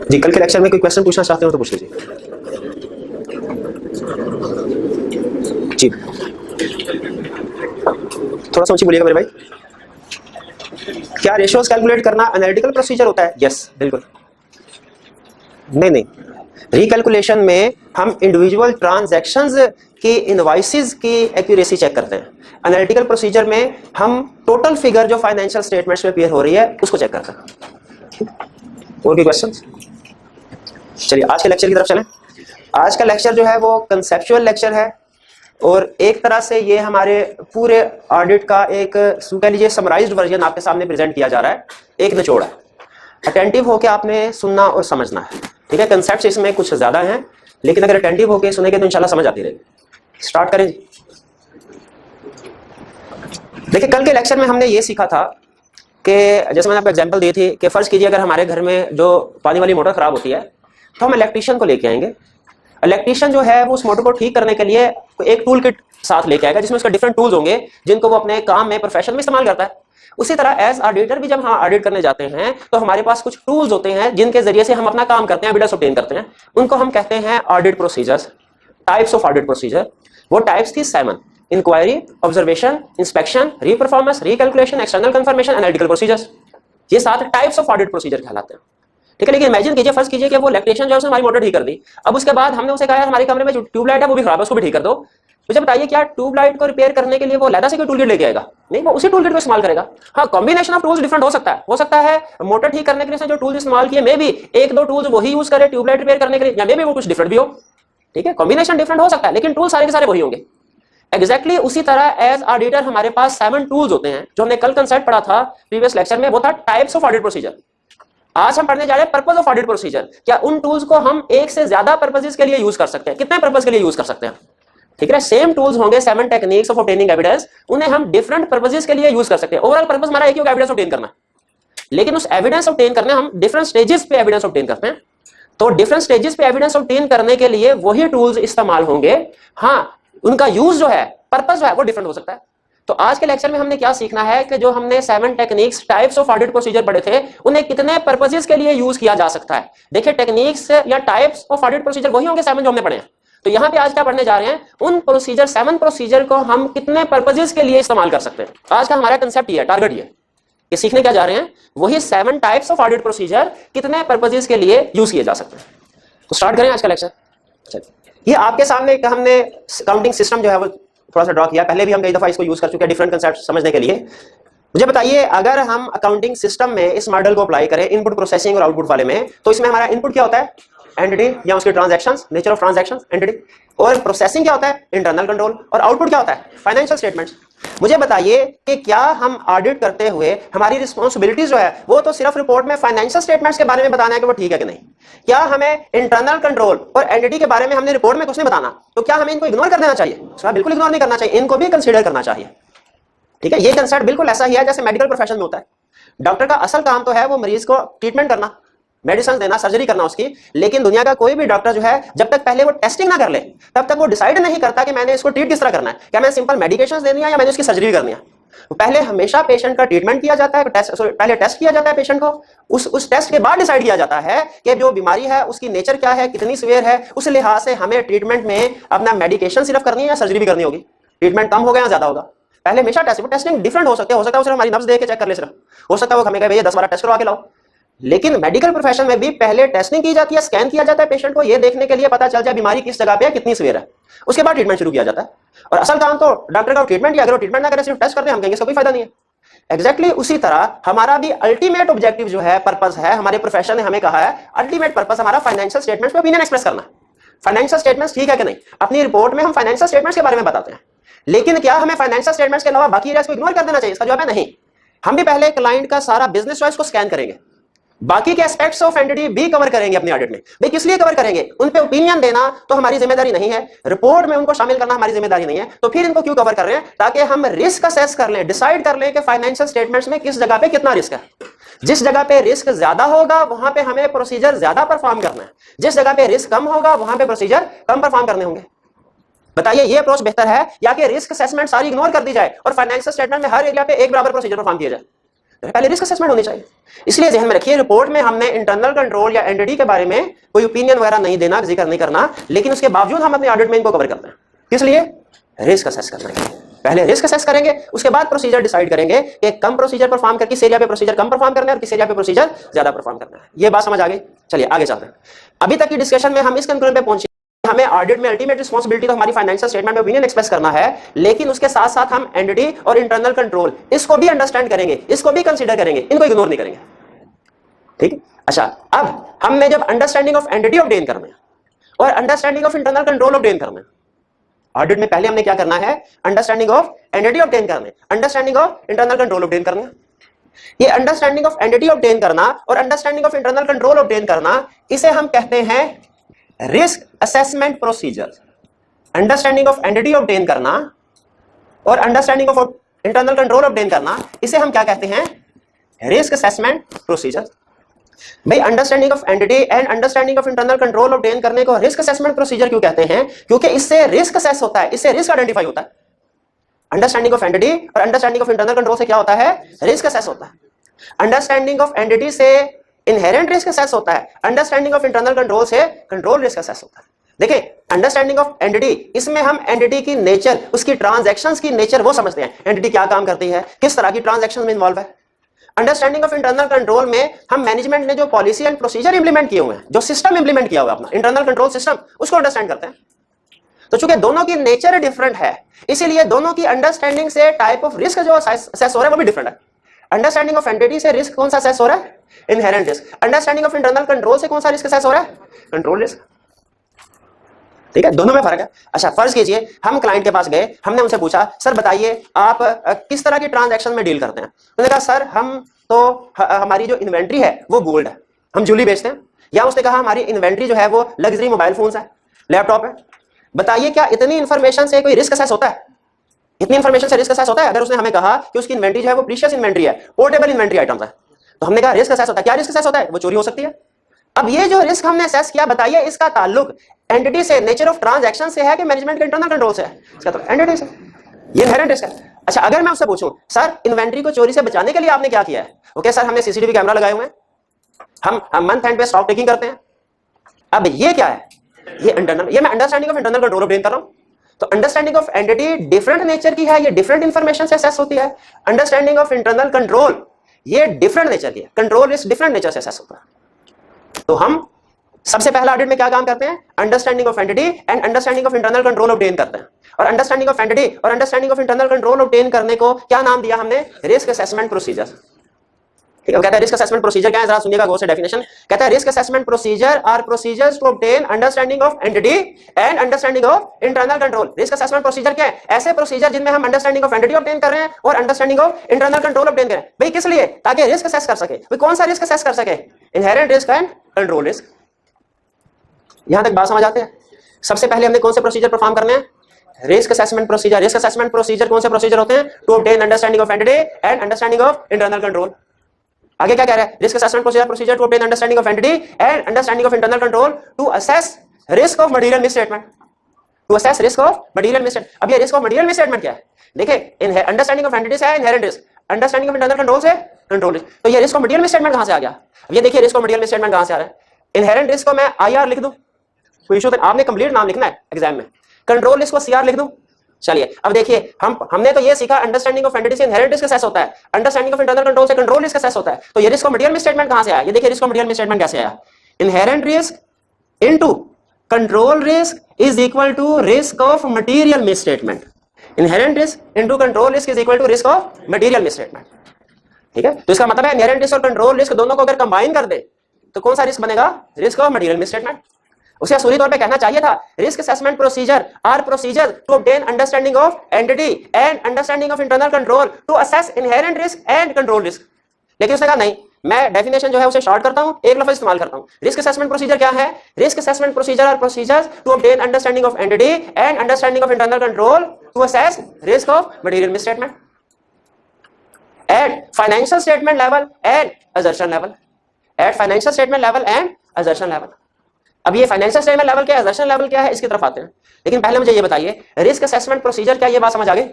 जी, कल के लेक्चर में कोई क्वेश्चन पूछना चाहते हो तो पूछ लीजिए। जी, थोड़ा सा ऊंची बोलिएगा मेरे भाई। क्या रेशियोज कैलकुलेट करना एनालिटिकल प्रोसीजर होता है? यस, बिल्कुल। नहीं, रिकैलकुलेशन में हम इंडिविजुअल ट्रांजैक्शंस के इनवॉइसेस की एक्यूरेसी चेक करते हैं। एनालिटिकल प्रोसीजर में हम टोटल फिगर जो फाइनेंशियल स्टेटमेंट्स में अपीयर हो रही है उसको चेक करते हैं। और कोई क्वेश्चंस? चलिए आज के लेक्चर की तरफ चलें। आज का लेक्चर जो है वो कंसेप्चुअल लेक्चर है और एक तरह से ये हमारे पूरे ऑडिट का एक कह लीजिए समराइज्ड वर्जन आपके सामने प्रेजेंट किया जा रहा है। एक निचोड़ है, अटेंटिव होकर आपने सुनना और समझना है। ठीक है, कंसेप्ट इसमें कुछ ज्यादा हैं लेकिन अगर अटेंटिव होकर सुनेंगे तो इंशाल्लाह समझ आती रहेगी। स्टार्ट करें जी। देखिए, कल के लेक्चर में हमने ये सीखा था कि जैसे मैंने आपको एग्जांपल दी थी कि फर्ज कीजिए अगर हमारे घर में जो पानी वाली मोटर खराब होती है तो हम इलेक्ट्रीशियन को लेके आएंगे। इलेक्ट्रीशियन जो है वो उस मोटर को ठीक करने के लिए एक टूल किट साथ लेके आएगा जिसमें उसके डिफरेंट टूल्स होंगे जिनको वो अपने काम में प्रोफेशन में इस्तेमाल करता है। उसी तरह एज ऑडिटर भी जब हम ऑडिट करने जाते हैं तो हमारे पास कुछ टूल्स होते हैं जिनके जरिए से हम अपना काम करते हैं, एविडेंस ऑब्टेन करते हैं। उनको हम कहते हैं audit procedures, types of audit procedure. वो टाइप्स थी 7: inquiry, observation, inspection, reperformance, recalculation, external confirmation, analytical procedures. ये 7 टाइप्स ऑफ ऑडिट प्रोसीजर कहलाते हैं। ठीक है, लेकिन इमेजिन कीजिए, फर्स्ट कीजिए कि वो इलेक्ट्रीशियन जो है उसने हमारी मोटर ठीक कर दी। अब उसके बाद हमने उसे कहा हमारे कमरे में जो ट्यूबलाइट है वो भी खराब है, उसको भी ठीक कर दो। मुझे बताइए क्या ट्यूबलाइट को रिपेयर करने के लिए वो अलग से कोई टूल किट लेके आएगा? नहीं, वो उसी टूल किट को इस्तेमाल करेगा। हाँ, कॉम्बिनेशन ऑफ टूल्स डिफरेंट हो सकता है मोटर ठीक करने के लिए जो टूल्स इस्तेमाल किए मे भी 1-2 टूल्स वही यूज करे ट्यूबलाइट रिपेयर करने के लिए, या मे भी वो कुछ डिफरेंट भी हो। ठीक है, कॉम्बिनेशन डिफरेंट हो सकता है लेकिन टूल सारे के सारे वही होंगे। एग्जैक्टली उसी तरह एज ऑडिटर हमारे पास 7 टूल्स होते हैं। जो हमने कल कंसेप्ट पढ़ा था प्रीवियस लेक्चर में, वो था टाइप्स ऑफ ऑडिट प्रोसीजर। आज हम पढ़ने जा रहे हैं पर्पस ऑफ ऑडिट प्रोसीजर। क्या उन टूल्स को हम एक से ज्यादा पर्पसेस के लिए यूज कर सकते हैं? कितने पर्पस के लिए यूज कर सकते हैं? ठीक है, सेम टूल्स होंगे, 7 टेक्निक्स ऑफ ऑब्टेनिंग एविडेंस, उन्हें हम डिफरेंट पर्पसेस के लिए यूज कर सकते हैं। ओवरऑल पर्पस हमारा एक ही होगा, एविडेंस ऑब्टेन करना, लेकिन उस एविडेंस ऑब्टेन करने हम डिफरेंट स्टेजेस पे एविडेंस ऑब्टेन करते हैं। तो डिफरेंट स्टेजेस पे एविडेंस ऑब्टेन करने के लिए वही टूल्स इस्तेमाल होंगे। हाँ, उनका यूज जो है, पर्पस जो है वो डिफरेंट हो सकता है। तो आज के लेक्चर में हमने क्या सीखना है कि जो हमने 7 techniques types of audit procedure पढ़े थे, उन्हें कितने पर्पसेस के लिए यूज किया जा सकता है। देखिए, टेक्निक्स या टाइप्स ऑफ ऑडिट प्रोसीजर वही होंगे 7 जो हमने पढ़े हैं। तो यहां पे आज क्या पढ़ने जा रहे हैं, उन प्रोसीजर 7 प्रोसीजर को हम कितने पर्पसेस के लिए इस्तेमाल कर सकते हैं। आज का हमारा कंसेप्ट ये है, टारगेट ये कि सीखने क्या जा रहे हैं, वही 7 टाइप्स ऑफ ऑडिट प्रोसीजर कितने पर्पसेस के लिए यूज किए जा सकते हैं। तो स्टार्ट करें आज का लेक्चर। ये आपके सामने एक हमने काउंटिंग सिस्टम जो है वो थोड़ा सा ड्रॉ किया। पहले भी हम कई दफा इसको यूज कर चुके हैं डिफरेंट कंसेप्ट समझने के लिए। मुझे बताइए, अगर हम अकाउंटिंग सिस्टम में इस मॉडल को अप्लाई करें इनपुट प्रोसेसिंग और आउटपुट वाले में, तो इसमें हमारा इनपुट क्या होता है, एंटिटी या उसके transactions, nature of transactions, entity, और प्रोसेसिंग क्या होता है, इंटरनल कंट्रोल, और आउटपुट क्या होता है, फाइनेंशियल स्टेटमेंट्स। मुझे बताइए कि क्या हम ऑडिट करते हुए हमारी रिस्पांसिबिलिटीज जो है वो तो सिर्फ रिपोर्ट में फाइनेंशियल स्टेटमेंट्स के बारे में बताना है कि वो ठीक है कि नहीं? क्या हमें इंटरनल कंट्रोल और एंटिटी के बारे में हमने रिपोर्ट में कुछ नहीं बताना, तो क्या हमें इनको इग्नोर कर देना चाहिए? बिल्कुल इग्नोर नहीं करना चाहिए, इनको भी कंसीडर करना चाहिए। ठीक है, ये कंसेप्ट बिल्कुल ऐसा ही है जैसे मेडिकल प्रोफेशन में होता है। डॉक्टर का असल काम तो है वो मरीज को ट्रीटमेंट करना, मेडिसिन देना, सर्जरी करना उसकी, लेकिन दुनिया का कोई भी डॉक्टर जो है जब तक पहले वो टेस्टिंग ना कर ले तब तक वो डिसाइड नहीं करता कि मैंने इसको ट्रीट किस तरह करना है। क्या मैं सिंपल मेडिकेशंस देनी है या मैंने उसकी सर्जरी करनी है? तो पहले हमेशा पेशेंट का ट्रीटमेंट किया जाता है, पहले टेस्ट किया जाता है पेशेंट को, उस टेस्ट के बाद डिसाइड किया जाता है कि जो बीमारी है उसकी नेचर क्या है, कितनी सीवियर है, उस लिहाज से हमें ट्रीटमेंट में अपना मेडिकेशन सिर्फ करनी है या सर्जरी भी करनी होगी, ट्रीटमेंट कम होगा या ज्यादा होगा। पहले हमेशा टेस्टिंग डिफरेंट हो सकते हैं, हो सकता है सिर्फ हमारी नब्ज देख के चेक कर ले, सिर्फ हो सकता है वो हमें कहे भैया 10-12 टेस्ट करवा के लाओ। लेकिन मेडिकल प्रोफेशन में भी पहले टेस्टिंग की जाती है, स्कैन किया जाता है पेशेंट को, ये देखने के लिए पता चल जाए बीमारी किस जगह पे है, कितनी सीवियर है, उसके बाद ट्रीटमेंट शुरू किया जाता है। और असल काम तो डॉक्टर का ट्रीटमेंट, अगर वो ट्रीटमेंट ना करे सिर्फ टेस्ट करते हैं, हम कहेंगे इसका कोई फायदा नहीं है। एग्जैक्टली उसी तरह हमारा भी अल्टीमेट ऑब्जेक्टिव जो है, पर्पस है, हमारे प्रोफेशन ने हमें कहा है अल्टीमेट पर्पस हमारा फाइनेंशियल स्टेटमेंट्स पे ओपिनियन एक्सप्रेस करना है। फाइनेंशियल स्टेटमेंट्स ठीक है कि नहीं, अपनी रिपोर्ट में हम फाइनेंशियल स्टेटमेंट्स के बारे में बताते हैं, लेकिन क्या हमें फाइनेंशियल स्टेटमेंट्स के अलावा बाकी एरियाज को इग्नोर कर देना चाहिए? इसका जवाब है नहीं। हम भी पहले क्लाइंट का सारा बिजनेस चॉइस को स्कैन करेंगे, बाकी के एस्पेक्ट्स ऑफ एंटिटी भी कवर करेंगे अपनी ऑडिट में। भाई किस लिए कवर करेंगे? उन पे ओपिनियन देना तो हमारी जिम्मेदारी नहीं है, रिपोर्ट में उनको शामिल करना हमारी जिम्मेदारी नहीं है, तो फिर इनको क्यों कवर कर रहे हैं? ताकि हम रिस्क असेस कर लें, डिसाइड कर लें कि फाइनेंशियल स्टेटमेंट्स में किस जगह पे कितना रिस्क है। जिस जगह पे रिस्क ज्यादा होगा वहां पे हमें प्रोसीजर ज्यादा परफॉर्म करना है, जिस जगह पे रिस्क कम होगा वहां पे प्रोसीजर कम परफॉर्म करने होंगे। बताइए ये अप्रोच बेहतर है या कि रिस्क असेसमेंट सारी इग्नोर कर दी जाए और फाइनेंशियल स्टेटमेंट में हर एरिया पे एक बराबर प्रोसीजर परफॉर्म किया जाए? पहले रिस्क असेसमेंट होनी चाहिए। इसलिए ध्यान में रखिए, रिपोर्ट में हमने इंटरनल कंट्रोल या एंटिटी के बारे में कोई ओपिनियन वगैरह नहीं देना, जिक्र नहीं करना, लेकिन उसके बावजूद हम अपने ऑडिट में इनको कवर करते हैं। किस लिए? रिस्क असेस करने के लिए। पहले रिस्क असेस करेंगे, उसके बाद प्रोसीजर डिसाइड करेंगे कि कम प्रोसीजर परफॉर्म करके किस एरिया पे प्रोसीजर कम परफॉर्म करना है और किस एरिया पे प्रोसीजर ज्यादा परफॉर्म करना है। ये बात समझ आ गई? चलिए आगे चलते हैं। अभी तक की डिस्कशन में हम इस कंक्लूजन पे पहुंचे, हमें ऑडिट में अल्टीमेट रिस्पांसिबिलिटी तो हमारी फाइनेंशियल स्टेटमेंट में ओपिनियन एक्सप्रेस करना है, लेकिन उसके साथ साथ हम एंटिटी और इंटरनल कंट्रोल इसको भी अंडरस्टैंड करेंगे, इसको भी कंसीडर करेंगे, इनको इग्नोर नहीं करेंगे। ठीक है? अच्छा, अब हमने जब अंडरस्टैंडिंग ऑफ एंटिटी ऑब्टेन करना है और understanding of internal control obtain करना है, ऑडिट में पहले हमने क्या करना है? अंडरस्टैंडिंग ऑफ एंटिटी ऑब्टेन करना है, understanding of internal control obtain करना है। ये अंडरस्टैंडिंग ऑफ एंटिटी ऑब्टेन करना और understanding of internal control obtain करना, इसे हम कहते हैं risk assessment procedure. Understanding of entity obtain करना और understanding of internal control obtain करना, इसे हम क्या कहते हैं? Risk assessment procedure. भाई understanding of entity and understanding of internal control obtain करने को रिस्क असेसमेंट प्रोसीजर क्यों कहते हैं? क्योंकि इससे रिस्क असेस होता है, इससे रिस्क आइडेंटिफाई होता है। अंडरस्टैंडिंग ऑफ एंटिटी और अंडरस्टैंडिंग ऑफ इंटरनल कंट्रोल से क्या होता है? रिस्क असेस होता है। अंडरस्टैंडिंग ऑफ एंटिटी से इनहेरेंट रिस्क असेस होता है, अंडरस्टैंडिंग ऑफ इंटरनल कंट्रोल से कंट्रोल रिस्क असेस होता है। देखिए, अंडरस्टैंडिंग ऑफ एंटिटी, इसमें हम एंटिटी की नेचर, उसकी ट्रांजैक्शंस की नेचर वो समझते हैं, एंटिटी क्या काम करती है, किस तरह की ट्रांजैक्शन में इन्वॉल्व है। अंडरस्टैंडिंग ऑफ इंटरनल कंट्रोल में हम मैनेजमेंट ने जो पॉलिसी एंड प्रोसीजर इंप्लीमेंट किए हुए हैं, जो सिस्टम इंप्लीमेंट किया हुआ है अपना इंटरनल कंट्रोल सिस्टम, उसको अंडरस्टैंड करते हैं। तो चूंकि दोनों की नेचर डिफरेंट है, इसीलिए दोनों की अंडरस्टैंडिंग से टाइप ऑफ रिस्क जो असेस हो रहा है वो भी डिफरेंट है। अंडरस्टैंडिंग ऑफ एंटिटी से रिस्क कौन सा असेस हो रहा है? Inherent risk. Understanding of internal control से कौन सा रिस्क असेस हो रहा है? Control risk. ठीक है, दोनों में फर्क है। अच्छा फर्ज कीजिए हम क्लाइंट के पास गए, हमने उनसे पूछा सर बताइए आप किस तरह की ट्रांजैक्शन में डील करते हैं। उन्होंने कहा सर हम तो हमारी जो इन्वेंट्री है वो गोल्ड है, हम ज्वेलरी बेचते हैं। या उसने कहा हमारी इन्वेंट्री जो है वो लग्जरी मोबाइल फोन्स है, लैपटॉप है। बताइए क्या इतनी इंफॉर्मेशन से कोई रिस्क असेस होता है? इतनी इंफॉर्मेशन से रिस्क असेस होता है? अगर उसने हमें कहा कि उसकी इन्वेंट्री जो है वो प्रीशियस इन्वेंट्री है, पोर्टेबल इन्वेंट्री आइटम्स है, तो हमने कहा रिस्क असेस होता है। क्या रिस्क असेस होता है? वो चोरी हो सकती है। अब ये जो रिस्क हमने असेस किया, बताइए इसका ताल्लुक एंटिटी से, नेचर ऑफ ट्रांजैक्शन से है कि मैनेजमेंट के इंटरनल कंट्रोल से है? इसका तो एंटिटी से, ये इनहेरेंट रिस्क है। अच्छा अगर मैं उससे पूछूं सर इन्वेंट्री को चोरी से बचाने के लिए आपने क्या किया है? ओके सर हमने सीसीटीवी कैमरा लगाए हुए हैं, हम मंथ एंड पे स्टॉक टेकिंग करते हैं। अब ये क्या है? ये इंटरनल, ये मैं understanding of internal control obtain कर रहा हूं। तो understanding of entity different nature की है, ये डिफरेंट इंफॉर्मेशन से असेस होती है। अंडरस्टैंडिंग ऑफ इंटरनल कंट्रोल ये डिफरेंट नेचर की है, कंट्रोल इस डिफरेंट नेचर से असेस होता है। तो हम सबसे पहला ऑडिट में क्या काम करते हैं? Understanding of entity and understanding of internal control obtain करते हैं। और अंडरस्टैंडिंग ऑफ एंटिटी और understanding of internal control obtain करने को क्या नाम दिया हमने? Risk assessment procedure. ठीक है, कहता है रिस्क असेसमेंट प्रोसीजर क्या है, जरा सुनिएगा गौर से डेफिनेशन। कहता है risk assessment procedure are procedures to obtain understanding of entity and understanding of internal control. Risk assessment procedure क्या है? ऐसे प्रोसीजर जिनमें हम अंडरस्टैंडिंग ऑफ एंटिटी ऑब्टेन कर रहे हैं और understanding of internal control obtain कर रहे हैं। भाई किस लिए? ताकि रिस्क असेस कर सके। भाई कौन सा रिस्क असेस कर सके? Inherent risk and control risk. यहां तक बात समझ आते हैं? सबसे पहले हमने कौन से प्रोसीजर परफॉर्म करने हैं? Risk assessment procedure. Risk assessment procedure कौन से प्रोसीजर होते हैं? To obtain understanding of entity and understanding of internal control. आगे क्या कह रहा है? Risk assessment procedure to obtain understanding of entity and understanding of internal control to assess risk of material misstatement. To assess risk of material misstatement. अब ये risk of material misstatement क्या है? देखिए अंडरस्टैंडिंग ऑफ एंटिटी से है inherent risk, understanding of internal control से control risk. तो ये रिस्क ऑफ मटेरियल मिसस्टेटमेंट कहां से आ गया? अब ये देखिए रिस्क ऑफ मटेरियल मिसस्टेटमेंट कहां से आ रहा है? इनहेरेंट रिस्क को मैं आईआर लिख दूं, कोई इशू? आपने कंप्लीट नाम लिखना है एग्जाम में। कंट्रोल रिस्क को सीआर लिख दूं। चलिए अब देखिए हमने तो ये सीखा अंडरस्टैंडिंग ऑफ एंटिटी से इनहेरेंट रिस्क असेस होता है, अंडरस्टैंडिंग ऑफ इंटरनल कंट्रोल से कंट्रोल रिस्क असेस होता है। तो ये रिस्क ऑफ मटेरियल मिसस्टेटमेंट कहां से आया? ये देखिए रिस्क ऑफ मटेरियल मिसस्टेटमेंट कैसे आया? Inherent risk into control risk is equal to risk of material misstatement. Inherent risk into control risk is equal to risk of material misstatement. ठीक है, तो इसका मतलब है इनहेरेंट रिस्क और कंट्रोल रिस्क दोनों को अगर कंबाइन कर दे तो कौन सा रिस्क बनेगा? Risk of material misstatement. उसे असूली तौर पे कहना चाहिए था risk assessment procedure are procedure to obtain understanding of entity and understanding of internal control to assess inherent risk and control risk. लेकिन उसने कहा नहीं, मैं डेफिनेशन जो है उसे शॉर्ट करता हूं, एक लफ्ज इस्तेमाल करता हूं। रिस्क असेसमेंट प्रोसीजर क्या है? Risk assessment procedure are procedures to obtain understanding of entity and understanding of internal control to assess risk of material misstatement at financial statement level and assertion level. At financial statement level and assertion level. अब ये financial statement level क्या है, assertion level क्या है, इसकी तरफ आते हैं। लेकिन पहले मुझे ये बताइए रिस्क असेसमेंट प्रोसीजर क्या, ये बात समझ आ गई?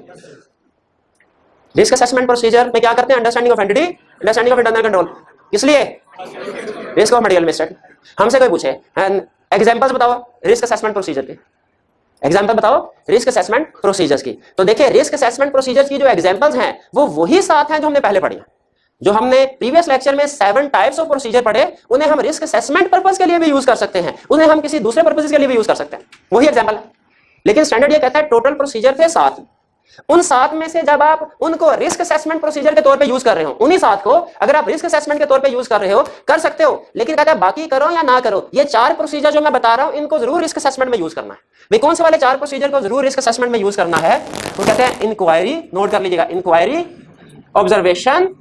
रिस्क असेसमेंट प्रोसीजर में क्या करते हैं? Understanding of entity, understanding of internal control. इसलिए रिस्क ऑफ मटेरियल मिसस्टेटमेंट। हमसे कोई पूछे एग्जांपल्स बताओ रिस्क असेसमेंट प्रोसीजर के, एग्जांपल बताओ रिस्क असेसमेंट प्रोसीजर्स की। तो देखिए रिस्क असेसमेंट प्रोसीजर्स की जो एग्जांपल्स हैं वो वही 7 हैं जो हमने पहले पढ़ी हैं। जो हमने प्रीवियस लेक्चर में 7 टाइप्स ऑफ प्रोसीजर पढ़े, उन्हें हम रिस्क असेसमेंट पर्पस के लिए भी यूज कर सकते हैं, उन्हें हम किसी दूसरे पर्पस के लिए भी यूज कर सकते हैं, वही एग्जांपल है। लेकिन स्टैंडर्ड ये कहता है टोटल प्रोसीजर थे 7, उन 7 में से जब आप उनको रिस्क असेसमेंट प्रोसीजर के तौर पे यूज कर रहे हो, उन्हीं 7 को अगर आप रिस्क असेसमेंट के तौर पे यूज कर रहे हो, कर सकते हो। लेकिन कहता है बाकी करो या ना करो, ये 4 प्रोसीजर जो मैं बता रहा हूं इनको जरूर रिस्क असेसमेंट में यूज करना है। भाई कौन से वाले 4 प्रोसीजर को जरूर रिस्क असेसमेंट में यूज करना है? वो कहते हैं इंक्वायरी, नोट कर लीजिएगा, inquiry, observation,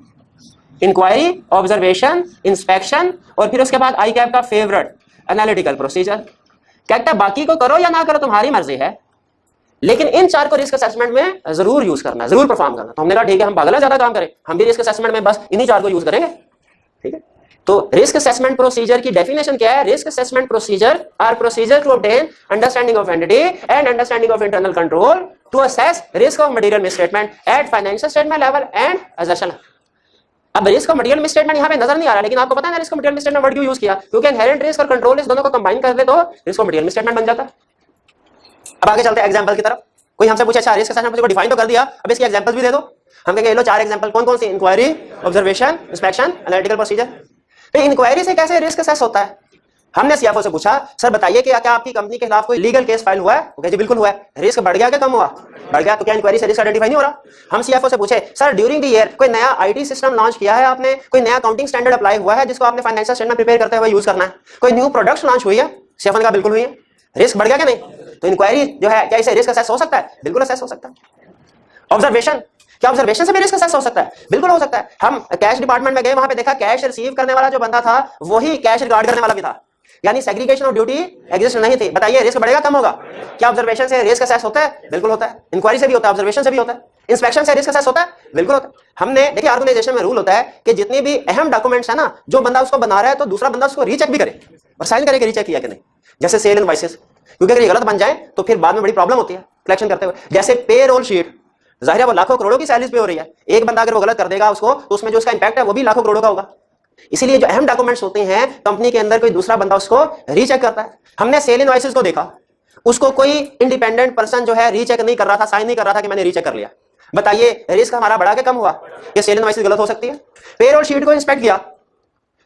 inquiry, observation, inspection और फिर उसके बाद आई कैप का फेवरेट एनालिटिकल प्रोसीजर। कहता है बाकी को करो या ना करो तुम्हारी मर्जी है, लेकिन इन 4 को रिस्क असेसमेंट में जरूर यूज करना है, जरूर परफॉर्म करना। तो हमने कहा ठीक है, हम पागल है ज्यादा काम करें, हम भी रिस्क असेसमेंट में बस इन्हीं 4 को यूज करेंगे। ठीक है, तो रिस्क असेसमेंट प्रोसीजर की डेफिनेशन क्या है? Risk assessment procedure are procedure to obtain understanding of entity and understanding of internal control to assess risk of material misstatement at financial statement level and assertion. अब risk of material misstatement यहां पे नजर नहीं आ रहा, लेकिन आपको पता है ना risk of material misstatement word क्यों यूज किया? क्योंकि इनहेरेंट रिस्क और कंट्रोल रिस्क दोनों को कंबाइन कर दे तो रिस्क ऑफ मटेरियल मिसस्टेटमेंट बन जाता है। अब आगे चलते हैं एग्जांपल की तरफ। कोई हमसे पूछे अच्छा रिस्क असेसमेंट को डिफाइन तो कर दिया, अब इसके एग्जांपल्स भी दे दो। हम कहेंगे लो 4 एग्जांपल, कौन कौन सी? Inquiry, observation, inspection, analytical procedure. तो इंक्वायरी से कैसे रिस्क असेस होता है? हमने सीएफओ से पूछा सर बताइए कि क्या आपकी कंपनी के खिलाफ कोई लीगल केस फाइल हुआ है? वो कहे जी बिल्कुल हुआ है। रिस्क बढ़ गया कि कम हुआ? बढ़ गया। तो क्या इंक्वायरी से रिस्क आइडेंटिफाई नहीं हो रहा? हम सीएफओ से पूछे सर ड्यूरिंग द ईयर कोई नया आईटी सिस्टम लॉन्च किया है आपने, कोई नया अकाउंटिंग स्टैंडर्ड अप्लाई हुआ है जिसको आपने फाइनेंशियल स्टेटमेंट प्रिपेयर करते हुए यूज करना है, कोई न्यू प्रोडक्ट लॉन्च हुई है? सीएफओ ने कहा बिल्कुल हुई है। रिस्क बढ़ गया क्या नहीं? तो इंक्वायरी जो है, क्या इसे रिस्क असेस हो सकता है? बिल्कुल असेस हो सकता है। ऑब्जर्वेशन, क्या ऑब्जर्वेशन से भी रिस्क असेस हो सकता है? बिल्कुल हो सकता है। हम कैश डिपार्टमेंट में गए, वहां पे देखा कैश रिसीव करने वाला जो बंदा था वही कैश रिकॉर्ड करने वाला भी था, यानी सेग्रीगेशन ऑफ ड्यूटी एग्जिस्ट नहीं थी। बताइए रिस्क बढ़ेगा कम होगा? क्या ऑब्जर्वेशन से रिस्क असेस होता है? बिल्कुल होता है। इंक्वायरी से भी होता है, ऑब्जर्वेशन से भी होता है, इंस्पेक्शन से रिस्क असेस होता है, बिल्कुल होता है। हमने देखिए ऑर्गेनाइजेशन में रूल होता है कि जितनी भी अहम डॉक्यूमेंट्स है ना, जो बंदा उसको बना रहा है तो दूसरा बंदा उसको रीचेक भी करे और साइन करे कि रीचेक किया कि नहीं। जैसे सेल इनवॉइसेस, क्योंकि अगर ये गलत बन जाए तो फिर बाद में बड़ी प्रॉब्लम होती है कलेक्शन करते हुए। जैसे पे रोल शीट, जाहिर है वो लाखों करोड़ों की सैलरीज पे हो रही है, एक बंदा अगर वो गलत कर देगा उसको, तो उसमें जो उसका इंपैक्ट है वो भी लाखों करोड़ों का होगा। इसीलिए जो अहम डॉक्यूमेंट्स होते हैं कंपनी के अंदर कोई दूसरा बंदा उसको रीचेक करता है। हमने सेल इनवॉइसेस को देखा, उसको कोई इंडिपेंडेंट पर्सन जो है रीचेक नहीं कर रहा था, साइन नहीं कर रहा था कि मैंने रीचेक कर लिया। बताइए रिस्क हमारा बढ़ा के कम हुआ? ये सेल इनवॉइसेस गलत हो सकती है। पे रोल शीट को इंस्पेक्ट किया,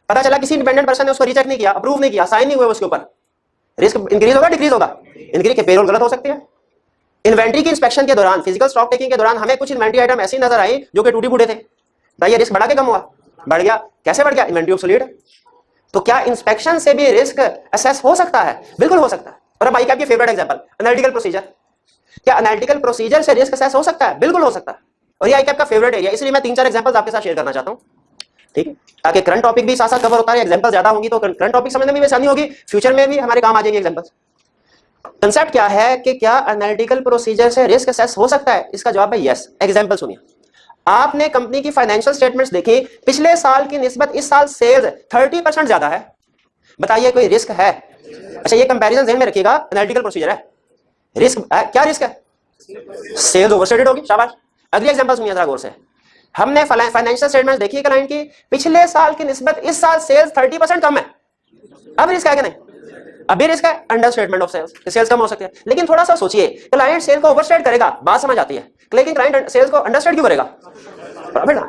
पता चला किसी इंडिपेंडेंट पर्सन ने उसको रीचेक नहीं किया, अप्रूव नहीं किया, साइन नहीं हुए उसके ऊपर, रिस्क इंक्रीज होगा डिक्रीज होगा? इंक्रीज के पे रोल गलत हो सकती है। इन्वेंट्री की इंस्पेक्शन के दौरान, फिजिकल स्टॉक टेकिंग के दौरान हमें कुछ इन्वेंट्री आइटम ऐसी नजर आई जो कि टूटे फूटे थे, बताइए रिस्क बढ़ा के कम हुआ? बढ़ गया। कैसे बढ़ गया? Inventory obsolete. तो क्या इंस्पेक्शन से भी रिस्क असेस हो सकता है? बिल्कुल हो सकता है। और अब आइए आपकी फेवरेट एग्जांपल, एनालिटिकल प्रोसीजर। क्या एनालिटिकल प्रोसीजर से रिस्क असेस हो सकता है? बिल्कुल हो सकता है। और ये आपका फेवरेट एरिया, इसलिए मैं 3-4 एग्जांपल्स आपके साथ शेयर करना चाहता हूं, ठीक है, ताकि करंट टॉपिक भी साथ साथ कवर होता है। एग्जांपल ज्यादा होंगी तो करंट टॉपिक समझने में भी आसानी होगी, फ्यूचर में भी हमारे काम आ जाएंगे एग्जांपल्स। कंसेप्ट क्या है कि क्या एनालिटिकल प्रोसीजर से रिस्क असेस हो सकता है? इसका जवाब है यस। एग्जांपल सुनिए, आपने कंपनी की फाइनेंशियल स्टेटमेंट्स देखी, पिछले साल की निस्बत इस साल सेल्स 30% ज्यादा है, बताइए कोई रिस्क है? अच्छा ये कंपैरिजन ध्यान में रखिएगा, एनालिटिकल प्रोसीजर है, रिस्क है, क्या रिस्क है? सेल्स ओवरस्टेटेड होगी। शाबाश। अगली एग्जांपल सुनिए जरा गौर से, हमने फाइनेंशियल स्टेटमेंट्स देखी क्लाइंट की, पिछले साल की निस्बत इस साल सेल्स 30% कम है, अब रिस्क है कि नहीं? अभी रिस्क है, understatement of sales, sales कम हो सकती है। लेकिन थोड़ा सा सोचिए, क्लाइंट सेल को ओवरस्टेट करेगा, बात समझ आती है, लेकिन क्लाइंट सेल्स को अंडरस्टेट क्यों करेगा?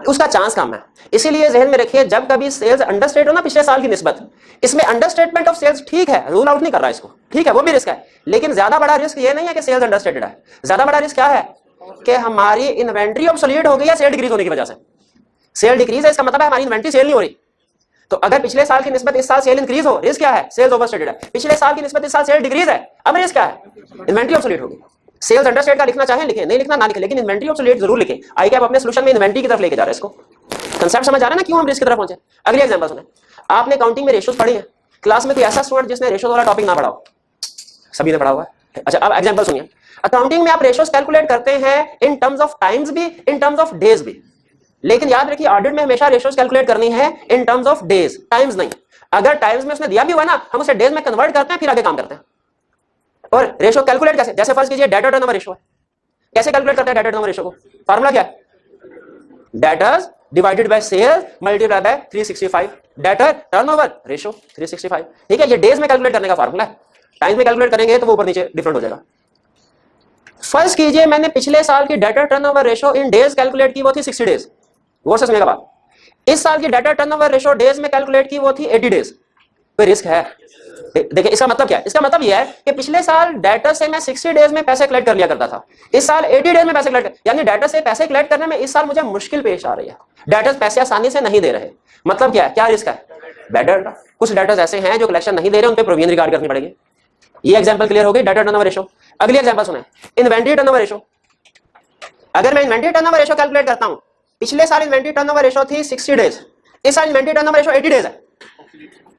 उसका चांस कम है। इसीलिए जहन में रखिए, जब कभी सेल्स अंडरस्टेट हो ना पिछले साल की निस्बत, इसमें अंडरस्टेटमेंट ऑफ सेल्स ठीक है, रूल आउट नहीं कर रहा इसको, ठीक है वो भी रिस्क है, लेकिन ज्यादा बड़ा रिस्क ये नहीं है कि सेल्स अंडरस्टेटेड है। ज्यादा बड़ा रिस्क क्या है कि हमारी इन्वेंट्री ऑब्सोलीट हो गई है सेल डिक्रीज होने की वजह से। सेल डिक्रीज है, इसका मतलब है हमारी इन्वेंट्री सेल नहीं हो रही। तो अगर पिछले साल की निस्बत इस साल सेल इंक्रीज हो, रिस्क क्या है? सेल्स ओवरस्टेटेड है। पिछले साल की निस्बत इस साल सेल डिक्रीज है, अब रिस्क क्या है? इन्वेंट्री ऑब्सोलीट होगी। सेल्स अंडरस्टेट का लिखना चाहें लिखें, नहीं लिखना ना लिखें, लेकिन इन्वेंट्री ऑब्सोलीट जरूर लिखें। आई कैप अपने सोल्यूशन में इन्वेंट्री की तरफ लेके जा रहे हैं इसको। कंसेप्ट समझ आ रहा है ना क्यों हम रिस्क की तरफ पहुंचे? अगली एग्जांपल सुने, आपने काउंटिंग में रेशियोज पढ़ी है, क्लास में कोई ऐसा स्टूडेंट जिसने रेशियोज वाला टॉपिक ना पढ़ा हो? सभी ने पढ़ा हुआ है। अच्छा अब एग्जांपल सुनिए, अकाउंटिंग में आप रेशियोज कैलकुलेट करते हैं इन टर्म्स ऑफ टाइम्स भी, इन टर्म्स ऑफ डेज भी, लेकिन याद रखिए ऑडिट में हमेशा रेशियोज कैलकुलेट करनी है in terms of days, times नहीं। अगर टाइम्स में उसने दिया भी हुआ ना, हम उसे डेज में कन्वर्ट करते हैं, फिर आगे काम करते हैं। और रेशियो कैलकुलेट कैसे? जैसे फर्ज कीजिए डेटर टर्नओवर रेशियो है, कैसे कैलकुलेट करते हैं डेटर टर्नओवर रेशियो को? फार्मूला क्या है? Debtors divided by sales multiply by 365, debtor turnover ratio 365, ठीक है। ये डेज में कैलकुलेट करने का फार्मूला है, टाइम्स में कैलकुलेट करेंगे तो वो ऊपर नीचे डिफरेंट हो जाएगा। फर्ज कीजिए मैंने पिछले साल की debtor turnover ratio in days calculate की, वो थी 60 डेज। गौर से सुनिएगा बात, इस साल की डेटर टर्नओवर रेशियो डेज में कैलकुलेट की वो थी 80 डेज। कोई रिस्क है? देखिए इसका मतलब क्या है? इसका मतलब यह है कि पिछले साल डेटर से मैं 60 डेज में पैसे कलेक्ट कर लिया करता था, इस साल 80 डेज में पैसे कलेक्ट, यानी डेटर से पैसे कलेक्ट करने में इस साल मुझे मुश्किल पेश आ रही है, डेटर्स पैसे आसानी से नहीं दे रहे। मतलब क्या है? क्या रिस्क है? बेटर कुछ डेटर्स ऐसे हैं जो कलेक्शन नहीं दे रहे, उन पे प्रोविजन रिगार्ड करनी पड़ेगी। ये एग्जांपल क्लियर हो गई, डेटर टर्नओवर रेशियो। अगली एग्जांपल सुने, इन्वेंट्री टर्नओवर रेशियो। अगर मैं इन्वेंट्री टर्नओवर रेशियो कैलकुलेट करता हूं, पिछले साल इन्वेंट्री टर्नओवर रेशियो थी 60 डेज, इस साल इन्वेंट्री टर्नओवर रेशियो 80 डेज है।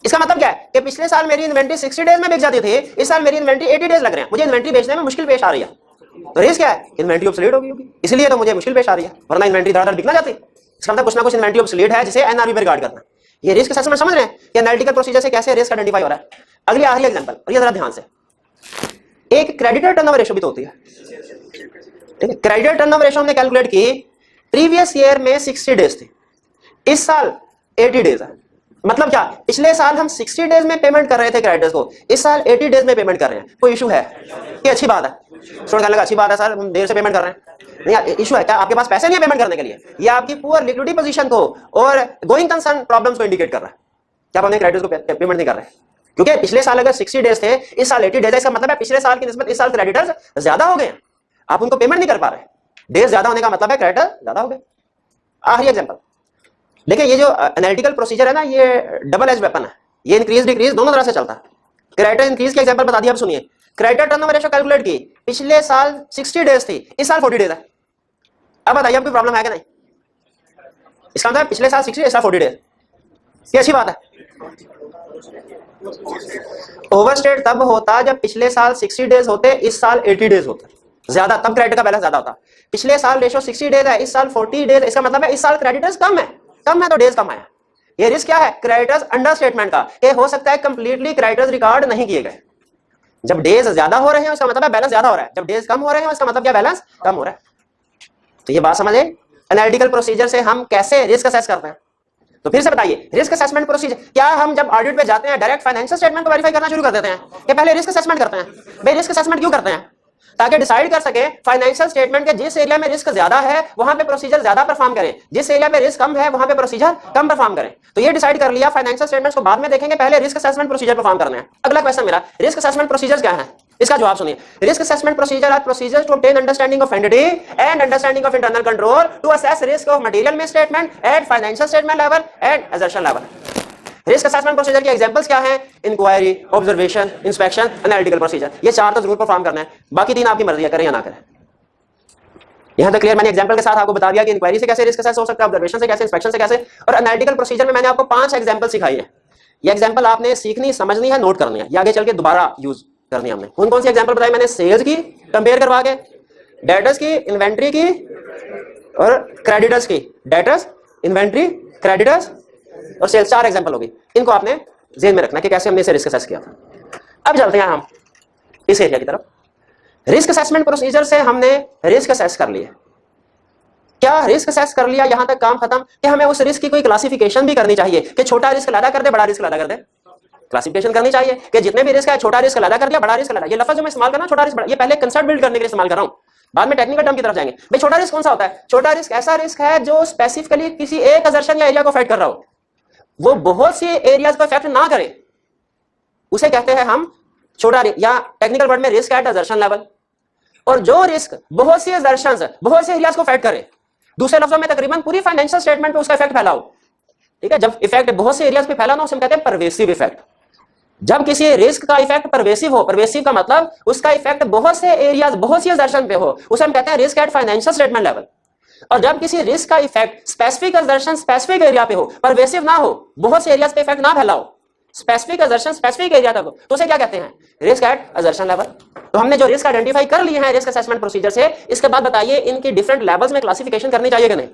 इसका मतलब क्या है कि पिछले साल मेरी इन्वेंट्री 60 डेज में बिक जाती थी, इस साल मेरी इन्वेंट्री 80 डेज लग रहे हैं, मुझे इन्वेंट्री बेचने में मुश्किल पेश आ रही है। तो रिस्क क्या है? इन्वेंट्री ऑब्सोलीट होगी, इसलिए तो मुझे मुश्किल पेश आ रही है, वरना इन्वेंट्री धड़ाधड़ बिकना जाती। इसका मतलब कुछ ना कुछ इन्वेंट्री ऑब्सोलीट है जिसे एनआरबी में रिगार्ड करना। ये रिस्क असेसमेंट समझ रहे हैं कि एनालिटिकल प्रोसीजर से कैसे रिस्क आइडेंटिफाई हो रहा है। अगली आखिरी एग्जांपल, और ये जरा ध्यान से, एक क्रेडिटर टर्नओवर रेशियो भी तो होती है, ठीक है। क्रेडिटर टर्नओवर रेशियो हमने कैलकुलेट की, प्रीवियस ईयर में 60 डेज थी, इस साल 80 डेज है। मतलब क्या? पिछले साल हम 60 डेज में पेमेंट कर रहे थे क्रेडिटर्स को, इस साल 80 डेज में पेमेंट कर रहे हैं। कोई इशू है? ये अच्छी बात है। स्टूडेंट कहने लगा अच्छी बात है सर, हम देर से पेमेंट कर रहे हैं। नहीं, इशू है क्या? आपके पास पैसे नहीं है पेमेंट करने के लिए, ये आपकी पुअर लिक्विडिटी पोजीशन को और गोइंग कंसर्न प्रॉब्लम्स को इंडिकेट कर रहा है। क्या आप अपने क्रेडिटर्स को पेमेंट नहीं कर रहे? क्योंकि पिछले साल अगर 60 डेज थे, इस साल 80 डेज है, इसका मतलब है पिछले साल की निस्बत इस साल क्रेडिटर्स ज्यादा हो गए, आप उनको पेमेंट नहीं कर पा रहे। डेज ज्यादा होने का मतलब है क्रेडिटर ज्यादा हो गए। आखिरी एग्जांपल देखिए, ये जो एनालिटिकल प्रोसीजर है ना, ये डबल एज वेपन है, ये इंक्रीज डिक्रीज दोनों तरह से चलता है। क्रेडिटर इंक्रीज की एग्जांपल बता दिया, अब सुनिए, क्रेडिटर टर्नओवर रेशियो कैलकुलेट की, पिछले साल 60 डेज थी, इस साल 40 डेज है। अब बताइए आपको प्रॉब्लम है कि नहीं? इसका मतलब पिछले साल 60 इस साल 40 डेज, ये अच्छी बात है। ओवरस्टेट तब होता जब पिछले साल 60 डेज होते, इस साल 80 डेज होते ज्यादा, तब क्रेडिट का बैलेंस ज्यादा होता। पिछले साल रेशियो 60 डेज है, इस साल 40 डेज, इसका मतलब है इस साल क्रेडिटर्स कम है तो डेज कम आया। ये रिस्क क्या है? क्रेडिटर्स अंडर स्टेटमेंट का, ये हो सकता है कंप्लीटली क्रेडिटर्स रिकॉर्ड नहीं किए गए। जब डेज ज्यादा हो रहे हैं उसका मतलब है बैलेंस ज्यादा हो रहा है, जब डेज कम हो रहे हैं उसका मतलब क्या, बैलेंस कम हो रहा है। तो ये बात समझे, एनालिटिकल प्रोसीजर से हम कैसे रिस्क असेस करते हैं। तो फिर से बताइए, रिस्क असेसमेंट प्रोसीजर क्या हम जब ऑडिट पे जाते हैं डायरेक्ट फाइनेंशियल स्टेटमेंट को वेरीफाई करना शुरू कर देते हैं कि पहले रिस्क असेसमेंट करते हैं? भाई रिस्क असेसमेंट क्यों करते हैं? ताकि डिसाइड कर सके फाइनेंशियल स्टेटमेंट के जिस एरिया में रिस्क ज्यादा है वहां पे प्रोसीजर ज्यादा परफॉर्म करें, जिस एरिया में रिस्क कम है वहां पे प्रोसीजर कम परफॉर्म करें। तो ये डिसाइड कर लिया, फाइनेंशियल स्टेटमेंट्स को बाद में देखेंगे, पहले रिस्क असेसमेंट प्रोसीजर परफॉर्म करना है। अगला क्वेश्चन मेरा, रिस्क असेसमेंट प्रोसीजर्स क्या है? इसका जवाब सुनिए। Risk assessment procedure are procedures to obtain understanding of entity and understanding of internal control to assess risk of material misstatement at financial statement level and assertion level. Risk assessment procedure के examples क्या हैं? Inquiry, observation, inspection, analytical procedure. ये चार तो जरूर perform करना है, बाकी तीन आपकी मर्जी है, करें या ना करें। यहां तक क्लियर? मैंने एग्जांपल के साथ आपको बता दिया कि इंक्वायरी से कैसे रिस्क असेस हो सकता है, ऑब्जर्वेशन से कैसे, इंस्पेक्शन से कैसे, और एनालिटिकल प्रोसीजर में मैंने आपको 5 एग्जांपल सिखाई है। ये एग्जांपल आपने सीखनी, समझनी है, नोट करनी है, ये आगे चल के दोबारा यूज करनी है हमने। कौन सी एग्जांपल बताई मैंने? सेल्स की कंपेयर करवा के, डेटर्स की, इन्वेंट्री की और क्रेडिटर्स की। डेटर्स, इन्वेंट्री, क्रेडिटर्स और सेल्स, 4 एग्जांपल होगी। इनको आपने ज़हन में रखना कि कैसे हमने इसे रिस्क असेस किया था। अब चलते हैं हम इस एरिया की तरफ। रिस्क असेसमेंट प्रोसीजर से हमने रिस्क असेस कर लिया। क्या रिस्क असेस कर लिया, यहां तक काम खत्म? कि हमें उस रिस्क की कोई क्लासिफिकेशन भी करनी चाहिए कि छोटा रिस्क लादा कर दे, बड़ा रिस्क लादा कर दे? क्लासिफिकेशन करनी चाहिए कि जितने भी रिस्क है, छोटा रिस्क लादा कर दिया, बड़ा रिस्क लादा। ये लफ्ज जो मैं इस्तेमाल कर रहा हूं, छोटा रिस्क, बड़ा, ये पहले कंसेप्ट बिल्ड करने के लिए इस्तेमाल कर रहा हूं, बाद में टेक्निकल टर्म की तरफ जाएंगे। भाई छोटा रिस्क कौन सा होता है? छोटा रिस्क ऐसा रिस्क है जो स्पेसिफिकली किसी एक असर्शन या एरिया को अफेक्ट कर रहा हो, वो बहुत से एरियाज को अफेक्ट ना करे, उसे कहते हैं हम छोटा रिस्क, या टेक्निकल वर्ड में रिस्क एट असर्शन लेवल। और जो रिस्क बहुत सी असर्शंस, बहुत से एरियाज को अफेक्ट करे, दूसरे लफ्जों में तकरीबन पूरी फाइनेंशियल स्टेटमेंट पे उसका इफेक्ट फैला हो, ठीक है? जब इफेक्ट बहुत से एरियाज पे फैला ना, उसे हम कहते हैं परवेसिव इफेक्ट। जब किसी रिस्क का इफेक्ट परवेसिव हो, परवेसिव का मतलब उसका इफेक्ट बहुत से एरियाज, बहुत सी असर्शन पे हो, उसे हम कहते हैं risk at financial statement level. और जब किसी रिस्क का effect specific assertion, specific area पे हो, परवेसिव ना हो, बहुत से एरियाज पे इफेक्ट ना फैला हो, स्पेसिफिक असर्शन स्पेसिफिक एरिया तक हो, तो उसे क्या कहते हैं? Risk at assertion level. तो हमने जो रिस्क आइडेंटिफाई कर लिए हैं रिस्क असेसमेंट प्रोसीजर से, इसके बाद बताइए इनकी डिफरेंट लेवल्स में क्लासिफिकेशन करनी चाहिए कि नहीं?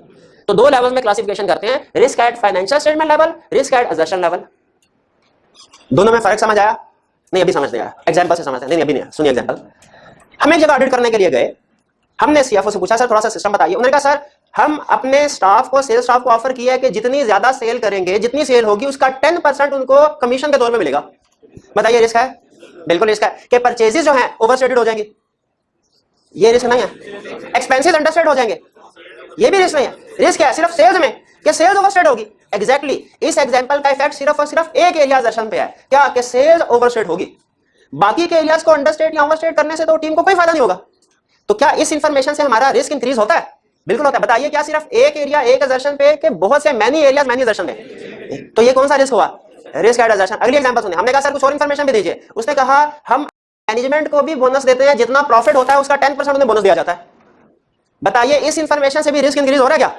तो 2 लेवल्स में क्लासिफिकेशन करते हैं, risk at financial statement level, risk at assertion level. दोनों में फर्क समझ आया? नहीं, अभी समझ नहीं आया, एग्जांपल से समझते हैं। नहीं अभी नहीं, सुनिए एग्जांपल। हम एक जगह ऑडिट करने के लिए गए, हमने सीएफओ से पूछा सर थोड़ा सा सिस्टम बताइए। उन्होंने कहा सर हम अपने स्टाफ को, सेल्स स्टाफ को ऑफर किया है कि जितनी ज्यादा सेल करेंगे, जितनी सेल होगी उसका 10% उनको कमीशन के तौर पे मिलेगा। बताइए रिस्क है? बिल्कुल रिस्क है कि परचेजेस जो हैं ओवरस्टेटेड हो जाएंगी, ये रिस्क नहीं है। एक्सपेंसेस अंडरस्टेट हो जाएंगे, ये भी रिस्क नहीं है। रिस्क है सिर्फ सेल्स में कि सेल्स ओवरस्टेट होगी। एग्जैक्टली इस एग्जांपल का इफेक्ट सिर्फ और सिर्फ एक एरिया दर्शन पे है, क्या? कि सेल्स ओवरस्टेट होगी। बाकी के एरियाज को अंडरस्टेट या ओवरस्टेट करने से तो टीम को कोई फायदा नहीं होगा। तो क्या इस इंफॉर्मेशन से हमारा रिस्क इंक्रीज होता है? बिल्कुल होता है। बताइए क्या सिर्फ एक एरिया, एक असर्शन पे के बहुत से मैनी एरियाज, मैनी असर्शन पे, तो ये कौन सा रिस्क हुआ? Risk at assertion. अगली एग्जांपल सुनिए। हमने कहा सर कुछ और इंफॉर्मेशन भी दीजिए। उसने कहा हम मैनेजमेंट को भी बोनस देते हैं, जितना प्रॉफिट होता है उसका 10% उन्हें बोनस दिया जाता है। बताइए इस इंफॉर्मेशन से भी रिस्क इंक्रीज हो रहा है क्या?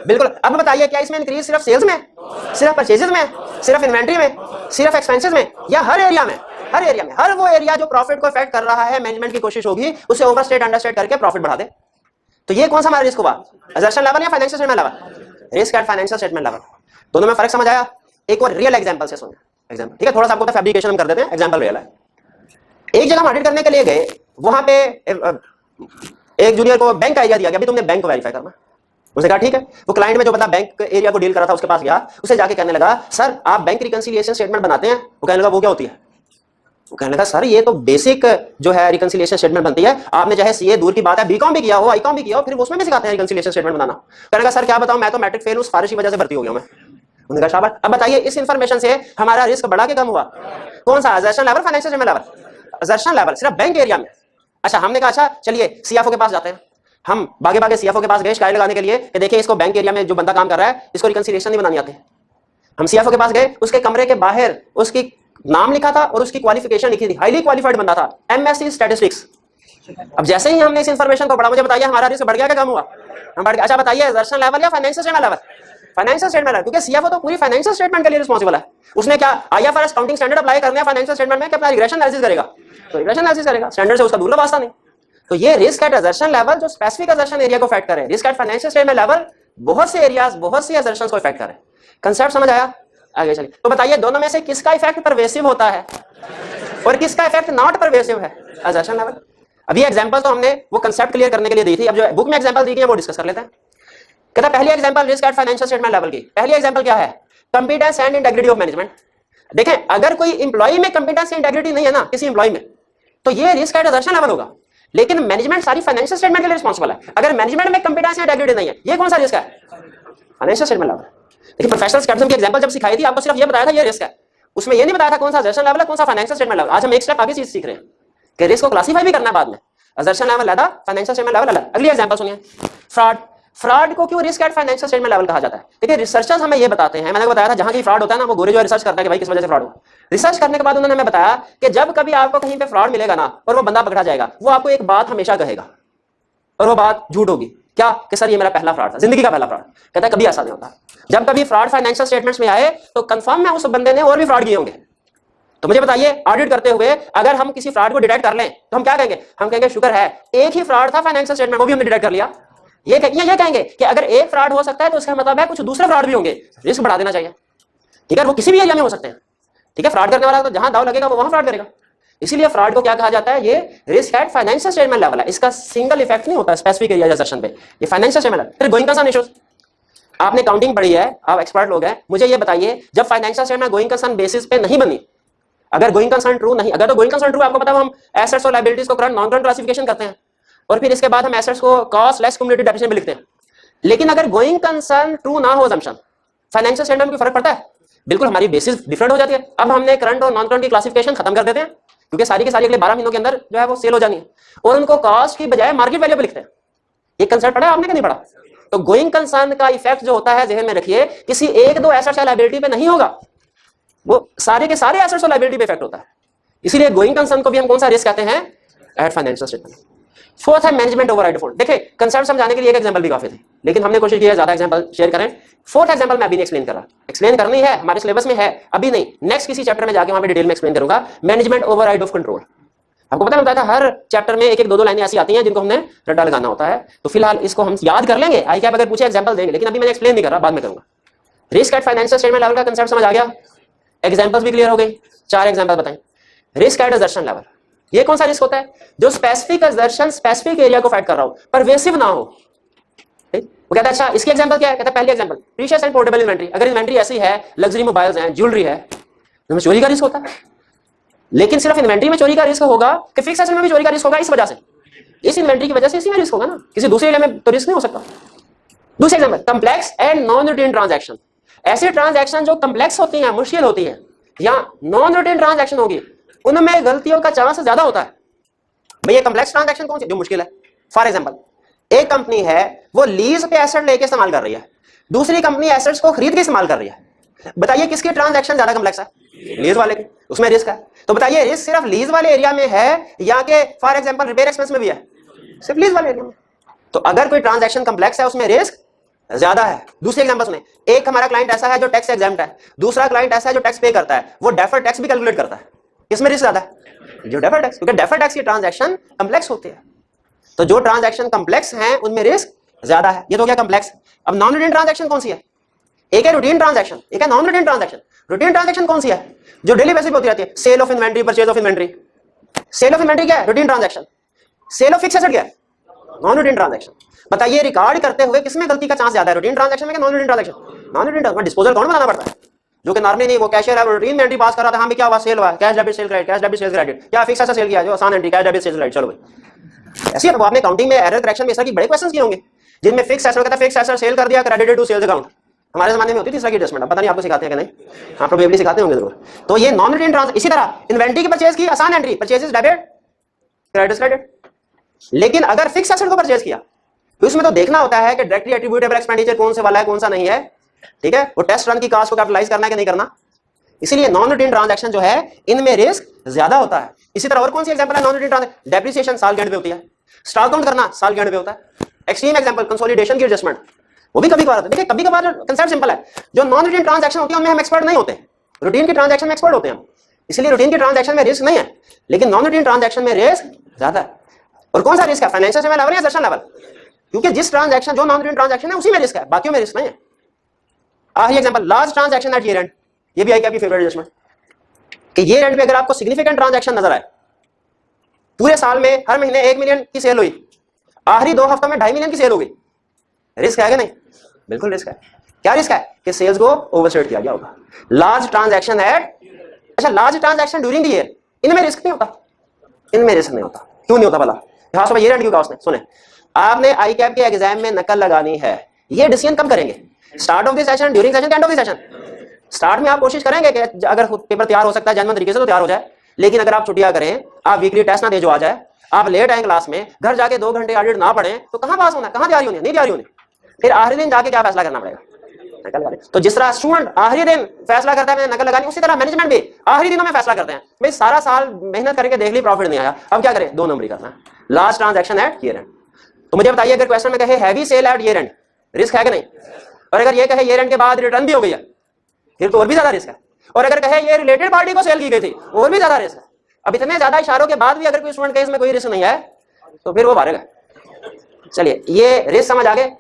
बिल्कुल। अब बताइए क्या इसमें इंक्रीज सिर्फ सेल्स में, सिर्फ परचेजेस में, सिर्फ इन्वेंट्री में, सिर्फ एक्सपेंसेस में, या हर एरिया में? हर एरिया में। हर वो एरिया जो प्रॉफिट को इफेक्ट कर रहा है, मैनेजमेंट की कोशिश होगी उसे ओवरस्टेट अंडरस्टेट करके प्रॉफिट बढ़ा दे। तो ये कौन सा हमारा रिस्क हुआ? असर्शन लेवल या financial statement level? Risk at financial statement level. दोनों में फर्क समझ आया? एक और रियल एग्जांपल से सुनिए। एग्जांपल ठीक है, थोड़ा सा आपको फैब्रिकेशन हम कर देते हैं, एग्जांपल रियल है। एक जगह हम ऑडिट करने के लिए गए, वहां पे एक जूनियर को बैंक आइडिया दिया गया, अभी तुमने बैंक को वेरीफाई करना। उसने कहा ठीक है। वो क्लाइंट में जो बता बैंक एरिया को डील कर रहा था उसके पास गया, उसे जाके कहने लगा सर आप बैंक रिकंसिलिएशन स्टेटमेंट बनाते हैं? वो कहने लगा वो क्या होती है? वो कहने लगा सर ये तो बेसिक जो है रिकंसिलिएशन स्टेटमेंट बनती है, आपने चाहे सीए दूर की बात है बीकॉम भी किया हो, आईकॉम भी किया हो, फिर उसमें भी सिखाते हैं रिकंसिलिएशन स्टेटमेंट बनाना। कहने लगा सर क्या बताऊं, मैं तो मैट्रिक फेल हूं, सिफारिश की वजह से भर्ती हो गया मैं। उन्होंने कहा शाबाश। अब बताइए इस इंफॉर्मेशन से हमारा रिस्क बढ़ा के कम हुआ? कौन सा? Assertion level, financial statement level? Assertion level सिर्फ बैंक एरिया में। अच्छा हमने कहा अच्छा चलिए सीएफओ के पास जाते हैं। हम भागे भागे सीएफओ के पास गए शिकायत लगाने के लिए कि देखिए इसको बैंक एरिया में जो बंदा काम कर रहा है इसको रिकंसिलिएशन नहीं बनानी आती। हम सीएफओ के पास गए, उसके कमरे के बाहर उसकी नाम लिखा था और उसकी क्वालिफिकेशन लिखी थी, हाईली क्वालिफाइड बंदा था, एमएससी स्टैटिस्टिक्स। अब जैसे ही हमने इस इंफॉर्मेशन को पढ़ा, मुझे बताइए हमारा रिस्क बढ़ गया क्या कम हुआ? हम बढ़ गया। अच्छा बताइए, एजर्शन लेवल या financial statement level? Financial statement level, क्योंकि सीएफओ तो पूरी फाइनेंशियल स्टेटमेंट के लिए रिस्पांसिबल है। उसने क्या आईएफआरएस काउंटिंग स्टैंडर्ड अप्लाई करने हैं फाइनेंशियल स्टेटमेंट में कि अपना रिग्रेशन एनालिसिस करेगा? तो रिग्रेशन एनालिसिस करेगा, स्टैंडर्ड से उसका दूर का वास्ता नहीं। तो ये रिस्क एट एजर्शन लेवल जो स्पेसिफिक एजर्शन एरिया को अफेक्ट करे, risk at financial statement level बहुत से एरियाज, बहुत सी एजर्शंस को अफेक्ट करे। कंसेप्ट समझ आया? आगे चलिए। तो बताइए दोनों में से किसका इफेक्ट परवेसिव होता है और किसका इफेक्ट नॉट परवेसिव है? Assertion level. अभी एग्जांपल तो हमने वो कंसेप्ट क्लियर करने के लिए दी थी, अब जो बुक में एग्जांपल दी गई है वो डिस्कस कर लेते हैं। कहता पहली example risk at financial statement level की पहली एग्जांपल क्या है? Competence and integrity of management. देखें, अगर कोई इंप्लॉय में कंपिटेंस इंटेग्रिटी नहीं है ना किसी इंप्लॉय में, तो ये रिस्क एट एजर्शन लेवल होगा। लेकिन मैनेजमेंट सारी फाइनेंशियल स्टेटमेंट के लिए रिस्पांसिबल है। अगर मैनेजमेंट में कंपिटेंस या इंटेग्रिटी नहीं है, ये कौन सा रिस्क है? Financial statement level. देखिए प्रोफेशनल स्कैटिज्म की एग्जांपल जब सिखाई थी, आपको सिर्फ ये बताया था ये रिस्क है, उसमें ये नहीं बताया था कौन सा एजर्शन लेवल है, कौन सा फाइनेंशियल स्टेटमेंट लेवल। आज हम एक स्टेप आगे चीज सीख रहे हैं कि रिस्क को क्लासिफाई भी करना है बाद में। एजर्शन लेवल अलग, फाइनेंशियल स्टेटमेंट लेवल अलग। अगली एग्जांपल सुनिए, फ्रॉड। फ्रॉड को क्यों risk at financial statement level कहा जाता है? देखिए रिसर्चर्स हमें ये बताते हैं, मैंने बताया था जहां की फ्रॉड होता है ना, वो गोरे जो रिसर्च करता है कि भाई किस वजह से फ्रॉड हुआ। रिसर्च करने के बाद उन्होंने हमें बताया कि जब कभी आपको कहीं पे फ्रॉड मिलेगा ना और वो बंदा पकड़ा जाएगा, वो आपको एक बात हमेशा कहेगा और वो बात झूठ होगी। क्या? कि सर ये मेरा पहला फ्रॉड था, जिंदगी का पहला फ्रॉड। कहता है कभी ऐसा नहीं होता। जब कभी फ्रॉड फाइनेंशियल स्टेटमेंट्स में आए तो कंफर्म है उस बंदे ने और भी फ्रॉड किए होंगे। तो मुझे बताइए ऑडिट करते हुए अगर हम किसी फ्रॉड को डिटेक्ट कर लें तो हम क्या कहेंगे? हम कहेंगे शुक्र है एक ही फ्रॉड था फाइनेंशियल स्टेटमेंट, वो भी हमने डिटेक्ट कर लिया। ये कहेंगे कि अगर एक फ्रॉड हो सकता है तो इसका मतलब है कुछ दूसरे फ्रॉड भी होंगे, रिस्क बढ़ा देना चाहिए। ठीक है, वो किसी भी एरिया में हो सकते हैं। ठीक है, फ्रॉड करने वाला तो जहां दाव लगेगा वो वहां फ्रॉड करेगा। इसीलिए फ्रॉड को क्या कहा जाता है? ये risk at financial statement level है। इसका सिंगल इफेक्ट नहीं होता स्पेसिफिक एरिया सेक्शन पे, ये फाइनेंशियल स्टेटमेंट है। फिर गोइंग कंसर्न इश्यूज, आपने काउंटिंग पढ़ी है, आप एक्सपर्ट लोग हैं, मुझे ये बताइए जब financial statement going concern basis पे नहीं बनी, अगर गोइंग कंसर्न ट्रू नहीं, अगर तो गोइंग कंसर्न ट्रू आपको पता है हम एसेट्स और लायबिलिटीज को करंट नॉन करंट क्लासिफिकेशन करते हैं और फिर इसके बाद हम एसेट्स को कॉस्ट लेस क्युमुलेटिव डेप्रिसिएशन में लिखते हैं। लेकिन अगर गोइंग कंसर्न ट्रू ना हो असम्पशन, फाइनेंशियल स्टेटमेंट में फर्क पड़ता है? बिल्कुल, हमारी बेसिस डिफरेंट हो जाती है। अब हमने करंट और नॉन करंट की क्लासिफिकेशन खत्म कर देते हैं क्योंकि सारी की सारी अगले 12 महीनों के अंदर जो है वो सेल हो जानी है और उनको कॉस्ट की बजाय मार्केट वैल्यू पे लिखते हैं। ये कंसेप्ट पढ़ा आपने कि नहीं पढ़ा? तो गोइंग कंसर्न का इफेक्ट जो होता है जहन में रखिए, किसी एक दो एसेट्स या लायबिलिटी पे नहीं होगा, वो सारे के सारे एसेट्स और लायबिलिटी पे इफेक्ट होता है। इसीलिए गोइंग कंसर्न को भी हम कौन सा रिस्क कहते हैं? At financial statement. फोर्थ है मैनेजमेंट ओवरराइड डिफॉल्ट। देखिए कंसेप्ट समझाने के लिए एक एग्जांपल भी काफी थे, लेकिन हमने कोशिश की है ज्यादा एग्जांपल शेयर करें। फोर्थ एग्जांपल मैं अभी नहीं एक्सप्लेन कर रहा, एक्सप्लेन करनी है, हमारे सिलेबस में है, अभी नहीं, नेक्स्ट किसी चैप्टर में जाके वहां पे डिटेल में एक्सप्लेन करूंगा। Management override of control. आपको पता है हर चैप्टर में एक एक दो लाइनें ऐसी आती हैं जिनको हमने रट्टा लगाना होता है। तो फिलहाल इसको हम याद कर लेंगे, आई कैप अगर पूछे एग्जांपल देंगे, लेकिन अभी मैंने एक्सप्लेन नहीं कर रहा, बाद में करूंगा। Risk at financial statement level का कंसेप्ट समझ आ गया, एग्जांपल्स भी क्लियर हो गई। 4 एग्जांपल बताएं। रिस्क एट एजर्शन लेवल, ये कौन सा रिस्क होता है? जो स्पेसिफिक एजर्शन स्पेसिफिक एरिया को फाइट कर रहा हो, परवेसिव ना हो। वो कहता है अच्छा इसकी एग्जांपल क्या है? कहता है पहली example precious and portable inventory. अगर इन्वेंटरी ऐसी है, लग्जरी मोबाइल्स हैं, ज्वेलरी है, तो चोरी का रिस्क होता है। लेकिन सिर्फ इन्वेंटरी में चोरी का रिस्क होगा कि फिक्स एसेट में भी चोरी का रिस्क होगा? इस वजह से, इस इन्वेंटरी की वजह से इसी में रिस्क होगा ना, किसी दूसरे एरिया में तो रिस्क नहीं हो सकता। दूसरा example complex and non routine transaction. ऐसे ट्रांजैक्शन जो कंप्लेक्स होती हैं, मुश्किल होती हैं, या नॉन रूटीन ट्रांजैक्शन होगी, उनमें गलतियों का चांस ज्यादा होता है। भैया कंप्लेक्स ट्रांजैक्शन कौन सी? जो मुश्किल है। फॉर एग्जांपल एक कंपनी है, वो लीज पे एसेट लेके इस्तेमाल कर रही है, दूसरी कंपनी एसेट्स को खरीद के इस्तेमाल कर रही है। बताइए किसकी ट्रांजैक्शन ज्यादा कंप्लेक्स है? लीज वाले की, उसमें रिस्क है। तो बताइए रिस्क सिर्फ लीज वाले एरिया में है या कि फॉर एग्जांपल रिपेयर एक्सपेंस में भी है? सिर्फ लीज वाले एरिया में। तो अगर कोई ट्रांजैक्शन कंप्लेक्स है उसमें रिस्क ज्यादा है। दूसरे एग्जांपल सुने, एक हमारा क्लाइंट ऐसा है जो टैक्स एग्जेम्प्ट है, दूसरा क्लाइंट ऐसा है जो टैक्स पे करता है, वो डेफर्ड टैक्स भी कैलकुलेट करता है। किसमें रिस्क ज्यादा है? जो डेफर्ड टैक्स, क्योंकि डेफर्ड टैक्स की ट्रांजैक्शन कंप्लेक्स होती है। तो जो ट्रांजैक्शन कंप्लेक्स हैं उनमें रिस्क ज्यादा है। ये तो क्या कंप्लेक्स। अब नॉन रूटीन ट्रांजैक्शन कौन सी है? एक है रूटीन ट्रांजैक्शन, एक है non routine transaction. Routine transaction कौन सी है? जो डेली बेसिस पे होती रहती है, sale of inventory, purchase of inventory. Sale of inventory क्या है? Routine transaction. Sale of fix asset क्या है? Non routine transaction. बताइए रिकॉर्ड करते हुए किसमें गलती का चांस ज्यादा है, रूटीन ट्रांजैक्शन में कि non routine transaction? Non routine transaction. Disposal कौन बनाना पड़ता है? जो कि नॉर्मली नहीं, वो कैशियर है, वो रूटीन में एंट्री पास कर रहा था, हाँ भी क्या हुआ, सेल हुआ, cash debit cell credit, cash debit cell credit, क्या फिक्स एसेट सेल किया, जो आसान entry cash debit cell credit. चलो भाई ऐसी है। तो आपने काउंटिंग में एरर करेक्शन में इस तरह की बड़े क्वेश्चंस किए होंगे जिनमें फिक्स एसेट कहता है फिक्स एसेट सेल कर दिया, क्रेडिटेड टू सेल्स अकाउंट। हमारे जमाने में होती थी इस तरह की एडजस्टमेंट, पता नहीं आपको सिखाते हैं कि नहीं? हाँ प्रोबेबली सिखाते होंगे जरूर। तो ये नॉन रूटीन ट्रांस। इसी तरह इन्वेंटरी की परचेज की, आसान entry, purchases debit, credit credit. लेकिन अगर फिक्स एसेट को परचेज किया तो उसमें तो देखना होता है कि डायरेक्टली एट्रीब्यूटेबल एक्सपेंडिचर कौन से वाला है, कौन सा नहीं है। ठीक है, वो टेस्ट रन की कॉस्ट को कैपिटलाइज करना है कि नहीं करना, इसीलिए नॉन रूटीन ट्रांजैक्शन जो है इनमें रिस्क ज्यादा होता है। इसी तरह और कौन सी एग्जांपल है नॉन रूटीन ट्रांजैक्शन? डेप्रिसिएशन साल के एंड पे होती है, स्टॉक काउंट करना साल के एंड पे होता है। एक्सट्रीम एग्जांपल कंसोलिडेशन की एडजस्टमेंट, वो भी कभी कभार होता है। देखिए कभी कभार कंसेप्ट सिंपल है, जो नॉन रूटीन ट्रांजैक्शन होती है उनमें हम एक्सपर्ट नहीं होते, रूटीन की ट्रांजैक्शन में एक्सपर्ट होते हैं हम। इसलिए रूटीन की ट्रांजैक्शन में रिस्क नहीं है, लेकिन नॉन रूटीन ट्रांजैक्शन में रिस्क ज्यादा है। और कौन सा रिस्क है? फाइनेंशियल लेवल या एसेशन लेवल? क्योंकि जिस ट्रांजैक्शन जो नॉन रूटीन ट्रांजैक्शन है उसी में रिस्क है, बाकियों में रिस्क नहीं है। आखिरी example large transaction at year end, ये भी आई आपकी फेवरेट एडजस्टमेंट कि ईयर एंड पे अगर आपको सिग्निफिकेंट ट्रांजैक्शन नजर आए, पूरे साल में हर महीने 1 मिलियन की सेल हुई, आखिरी 2 हफ्तों में 2.5 मिलियन की सेल हो गई, रिस्क है कि नहीं? बिल्कुल रिस्क है। क्या रिस्क है? कि सेल्स को ओवरसेट किया गया होगा। लार्ज ट्रांजैक्शन एट, अच्छा large transaction during the year, इनमें रिस्क नहीं होता, इनमें रिस्क नहीं होता। क्यों नहीं होता भला? यहां से ईयर एंड क्यों कहा उसने? सुने, आपने आई कैप के एग्जाम में नकल लगानी है, ये डिसीजन कब करेंगे? Start of the session, during session, end of the session. Start में आप कोशिश करेंगे कि अगर पेपर तैयार हो सकता है जेन्युइन तरीके से तो तैयार हो जाए, लेकिन अगर आप छुट्टियां करें, आप वीकली टेस्ट ना दे जो आ जाए, आप लेट आए क्लास में, घर जाके 2 घंटे ऑडिट ना पढ़ें, तो कहां पास होना, कहां तैयारी होनी? नहीं तैयारी होनी, फिर आखिरी दिन जाके क्या फैसला करना पड़ेगा? नकल लगा। तो जिस तरह स्टूडेंट आखिरी दिन फैसला करता है मैंने नकल लगानी, उसी तरह मैनेजमेंट भी आखिरी दिनों में फैसला करते हैं, भाई सारा साल मेहनत करके देख ली प्रॉफिट नहीं आया, अब क्या करें? 2 नंबर करना है। Last transaction at year end. तो मुझे बताइए अगर क्वेश्चन में कहे heavy sale at year end, risk है कि नहीं? और अगर ये कहे ईयर एंड के बाद रिटर्न भी हो गई है, फिर तो और भी ज्यादा रिस्क है। और अगर कहे ये रिलेटेड पार्टी को सेल की गई थी, और भी ज्यादा रिस्क है। अब इतने ज्यादा इशारों के बाद भी अगर कोई स्टूडेंट कहे इसमें कोई रिस्क नहीं है, तो फिर वो भारेगा। चलिए ये रिस्क समझ आ गए।